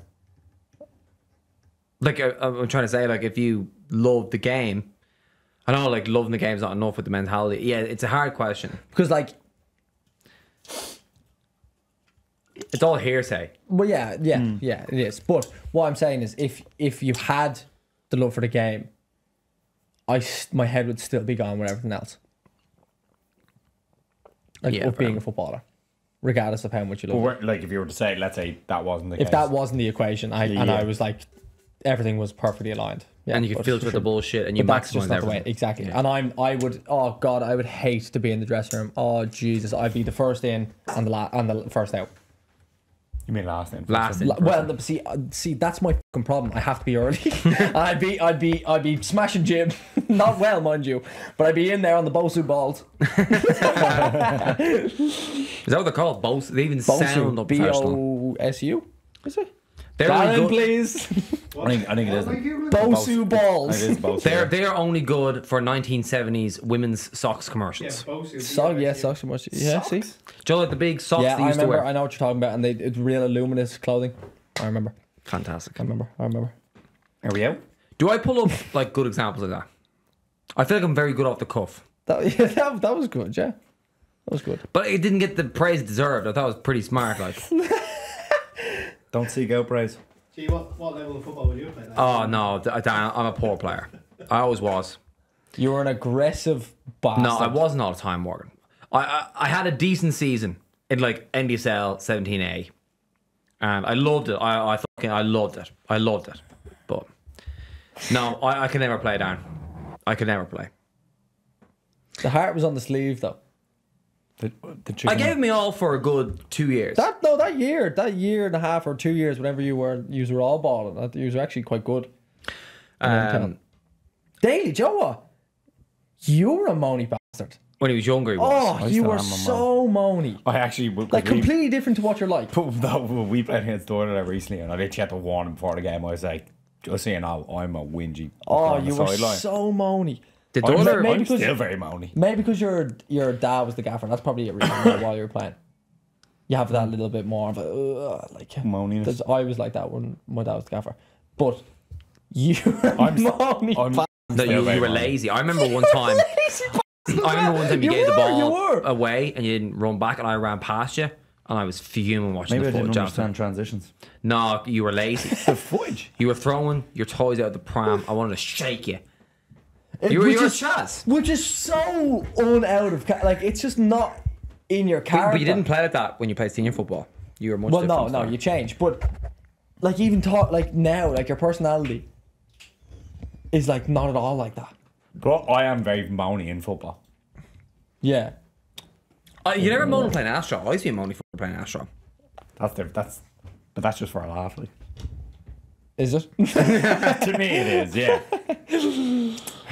C: Like I'm trying to say, like if you love the game, I know like loving the game is not enough with the mentality. Yeah, it's a hard question.
B: Because like,
C: It's all hearsay.
B: well, yeah, it is. But what I'm saying is, if you had the love for the game, my head would still be gone with everything else. Like
C: Yeah,
B: of being
C: fair.
B: a footballer, regardless of how much you
A: But
B: love it.
A: we're- like if you were to say, let's say that wasn't the case.
B: If that wasn't the equation, I
A: Yeah.
B: was like, everything was perfectly aligned. Yeah,
C: And you could
B: but
C: filter
B: for
C: the
B: sure.
C: bullshit and you
B: But that's
C: maximize
B: just not the way.
C: everything.
B: Exactly.
C: Yeah.
B: And I would hate to be in the dressing room. Oh Jesus, I'd be the first in and the first out.
A: You mean last in?
C: Last in.
B: Well, see, that's my fucking problem. I have to be early. I'd be smashing Jim, not well, mind you, but I'd be in there on the Bosu balls.
C: Is that what they're called? Both. They even sound
B: Bosu,
C: unprofessional.
B: BOSU. Is it?
C: They're only
B: Darren,
C: good.
B: please.
A: I think it is.
B: Bosu balls.
A: It is both.
C: They're only good for 1970s women's socks
D: Yeah,
C: commercials.
D: Bosu.
B: Socks so much. Yeah, see.
C: Do you know like the big socks
B: Yeah,
C: they
B: I
C: used to
B: remember.
C: wear?
B: I know what you're talking about, and it's real luminous clothing. I remember.
C: Fantastic.
B: I remember.
A: Are we out?
C: Do I pull up like good examples of that? I feel like I'm very good off the cuff.
B: That was good, yeah. That was good.
C: But it didn't get the praise it deserved. I thought it was pretty smart. Like,
A: Don't seek out praise.
D: Gee, what level of football would you play?
C: oh no, Dan, I'm a poor player. I always was.
B: You were an aggressive bastard.
C: No, I wasn't all the time, Morgan. I had a decent season in like NDSL 17A, and I loved it. I loved it. I loved it. But no, I could never play, Dan. I could never play.
B: The heart was on the sleeve, though.
A: The
C: I
A: chicken.
C: gave me all for a good 2 years.
B: That year and a half or 2 years, whenever you were all balling, you were actually quite good. Daly, do you know what? You were a moany bastard.
C: When he was younger, he was.
B: Oh, you
A: still
B: were
A: am a
B: so moany.
A: I actually
B: Like completely different to what you're like.
A: we played against Dorset recently, and I literally had to warn him before the game. I was like, just so you know, I'm a whingy.
B: Oh,
A: on the
B: you were
A: sideline.
B: so moany.
C: Did
A: I'm,
C: Dorset-
B: maybe
A: I'm
B: because-
A: still very moany.
B: Maybe because your dad was the gaffer. That's probably a reason while you were playing. You have that little bit more of a like.
A: Moaniness.
B: I was like that when my dad was the gaffer. But you were
A: I'm
B: moany.
C: No, you
A: very
C: were
A: moany.
C: lazy. I remember one time. I remember one time you
B: You
C: gave the
B: were, you
C: ball
B: were.
C: away and you didn't run back, and I ran past you, and I was fuming watching
A: Maybe I
C: the
A: didn't
C: footage
A: understand
C: after.
A: transitions.
C: No, you were lazy.
A: The footage.
C: You were throwing your toys out of the pram. I wanted to shake you.
B: It-
C: You were
B: which
C: a
B: is-
C: Chaz.
B: Which is so out of like it's just not in your character.
C: But you didn't play like that when you played senior football. You were much
B: Well,
C: different.
B: no, you changed. But like even talk like now, like your personality is like not at all like that.
A: But I am very moany in football.
B: Yeah.
C: You never moaned playing Astro. I used to be moaning for playing Astro.
A: But that's just for a laugh. Like.
B: Is it?
A: To me, it is. Yeah.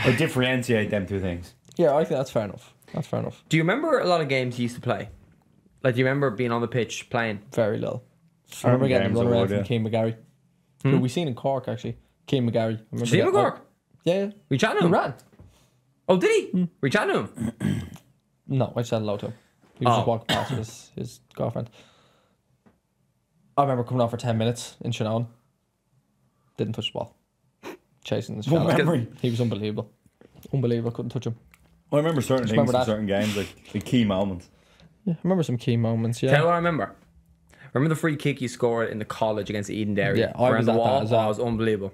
A: I differentiate them two things.
B: Yeah, I think that's fair enough. That's fair enough.
C: Do you remember a lot of games you used to play? Like, do you remember being on the pitch playing?
B: Very little. I remember getting
A: games
B: run
A: I
B: around
A: would,
B: from
A: yeah.
B: Keane McGarry. Who we seen in Cork actually. Keane McGarry. I remember
C: See him in
B: getting-
C: Cork?
B: Yeah.
C: Were you chatting to
B: He
C: him?
B: ran.
C: Oh, did he? Were you chatting to him?
B: No, I just said hello to him. He was
C: Oh.
B: just walking past his girlfriend. I remember coming on for 10 minutes in Shannon. Didn't touch the ball. Chasing the
A: What
B: shot.
A: memory?
B: He was unbelievable. Unbelievable. Couldn't touch him.
A: I remember certain
B: Just
A: things
B: remember
A: from
B: that.
A: certain games, like the key moments.
B: Yeah, I remember some key moments.
C: Tell
B: Yeah.
C: you what I remember. Remember the free kick you scored in the college against Eden Dairy?
B: Yeah, I
C: around
B: was
C: the
B: at that
C: wall.
B: as well.
C: Oh, it was unbelievable.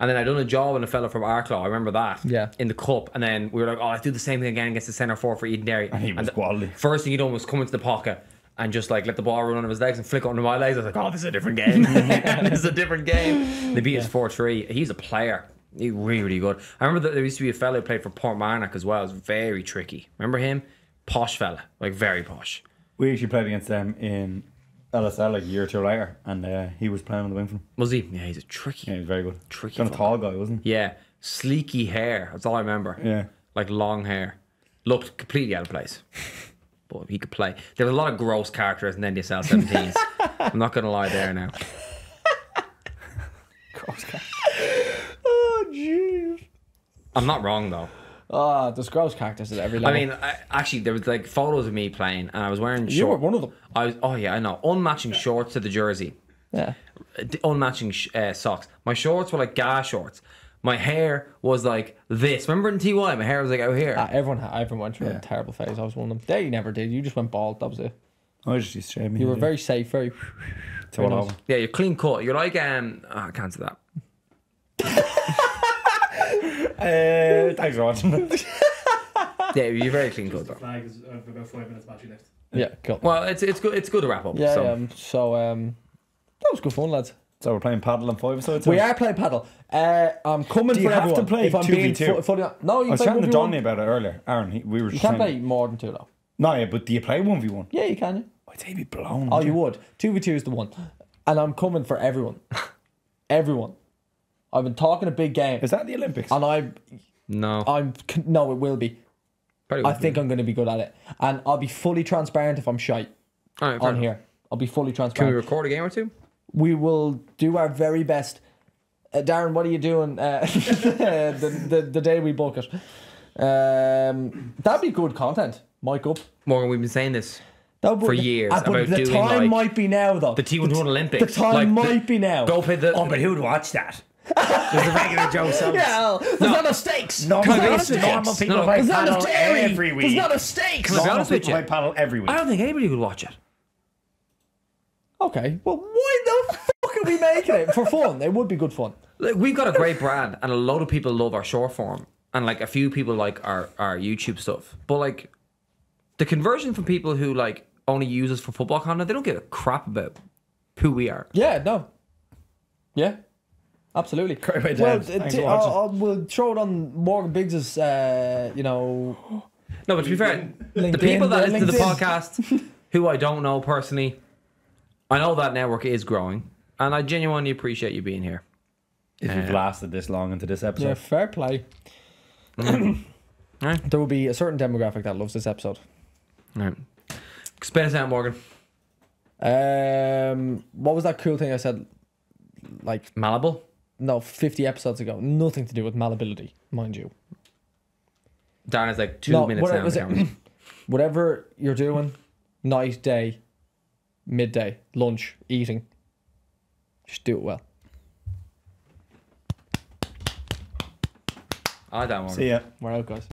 C: And then I done a job on a fella from Arklow. I remember that.
B: Yeah.
C: In the cup, and then we were like, "Oh, let's do the same thing again against the centre forward for Eden Dairy."
A: And he was
C: the
A: quality.
C: First thing you done was come into the pocket and just like let the ball run under his legs and flick it under my legs. I was like, "Oh, this is a different game. This is a different game." They beat us 4-3. He's a player. He's really, really good. I remember that there used to be a fella who played for Portmarnock as well. It was very tricky. Remember him? Posh fella, like very posh.
A: We actually played against them in LSL like a year or two later, and he was playing on the wing for them.
C: Was he? Yeah, he's a tricky.
A: Yeah, he was very good.
C: Tricky
A: Kind of
C: fucker.
A: tall guy, wasn't he?
C: Yeah, sleeky hair. That's all I remember.
A: Yeah.
C: Like long hair. Looked completely out of place. But he could play. There were a lot of gross characters in NDSL 17s. I'm not going to lie there now.
B: Oh, jeez.
C: I'm not wrong, though.
B: Ah, there's gross characters at every level.
C: I mean, actually, there was like photos of me playing, and I was wearing
B: you were
C: shorts.
B: one of them.
C: Oh, yeah, I know. Unmatching shorts to the jersey.
B: Yeah.
C: Unmatching socks. My shorts were like gas shorts. My hair was like this. Remember in TY, my hair was like out here.
B: Everyone went through a terrible phase. I was one of them. They never did. You just went bald. That was it.
A: I just used to shave me.
B: You were very safe. Very.
A: It's all
B: very nice.
A: over.
C: Yeah, you're clean cut. You're like I can't say that.
A: Thanks for watching.
C: Yeah, you're very clean cut
D: The
C: though.
D: flag is about 5 minutes battery left.
B: Yeah. Cool.
C: Well, it's good. It's good to wrap up.
B: Yeah.
C: so.
B: So that was good fun, lads.
A: So we're playing paddle and 5-a-side.
B: We are playing paddle. I'm coming
A: Do
B: for
A: you have
B: everyone.
A: to play
B: if I'm being
A: 2v2?
B: fully no, you
A: I was
B: play
A: chatting to
B: 1v1.
A: Donny about it earlier. Aaron, we were
B: You
A: just
B: can't
A: saying.
B: play more than 2 though.
A: No, yeah, but do you play 1v1?
B: Yeah, you can. Yeah.
A: I'd say you'd be blown.
B: Oh, you would. 2v2 is the one, and I'm coming for everyone. Everyone. I've been talking a big game,
A: Is that the Olympics?
B: and
C: No,
B: no, it will be.
C: Probably
B: I think I'm going to be good at it, and I'll be fully transparent if I'm shite
C: All right, fair
B: on
C: enough.
B: here. I'll be fully
C: Can we
B: transparent.
C: record a game or two?
B: We will do our very best. Darren, what are you doing the day we book it? That'd be good content. Mic up.
C: Morgan, we've been saying this.
A: No, but
C: for years
A: but
C: about
A: the
C: doing
A: time
C: like
A: might be now, though.
C: the T1 Olympics.
A: The time
C: like,
A: might be now.
C: Go play the.
A: Oh, but who'd watch that?
E: There's the regular Joe Subs.
A: Yeah, there's not enough steaks.
E: Normal,
C: Can I be
E: people,
C: honest?
E: normal people
C: No,
E: play
A: There's not enough
E: paddle
A: dairy.
E: every
A: There's
E: week.
A: not enough steaks.
C: Can I be
E: Normal
C: honest with
E: people
C: you?
E: play paddle every week.
C: I don't think anybody would watch it.
A: Okay, well, why the fuck are we making it? For fun. It would be good fun.
C: Like, we've got a great brand, and a lot of people love our short form, and like a few people like our YouTube stuff. But like, the conversion from people who like only use us for football content, they don't give a crap about who we are.
A: Yeah, no. Yeah. Absolutely.
E: Great way,
A: Well,
E: Dad. Thanks for watching.
A: we'll throw it on Morgan Biggs's,
C: No, but to be fair, the
A: LinkedIn,
C: people that listen to the
A: LinkedIn.
C: podcast, who I don't know personally, I know that network is growing, and I genuinely appreciate you being here.
A: If you've lasted this long into this
B: Yeah,
A: episode.
B: fair play.
C: Right.
B: There will be a certain demographic that loves this episode.
C: All right. Spin us out, Morgan.
B: What was that cool thing I said? Like,
C: Malleable.
B: no, 50 episodes ago. Nothing to do with malleability, mind you.
C: Darren is like 2
B: No,
C: minutes
B: what
C: down
B: was
C: the
B: it?
C: camera.
B: Whatever you're doing, night, day, midday, lunch, eating, just do it well.
C: I like that, Morgan.
E: See ya.
B: We're out, guys.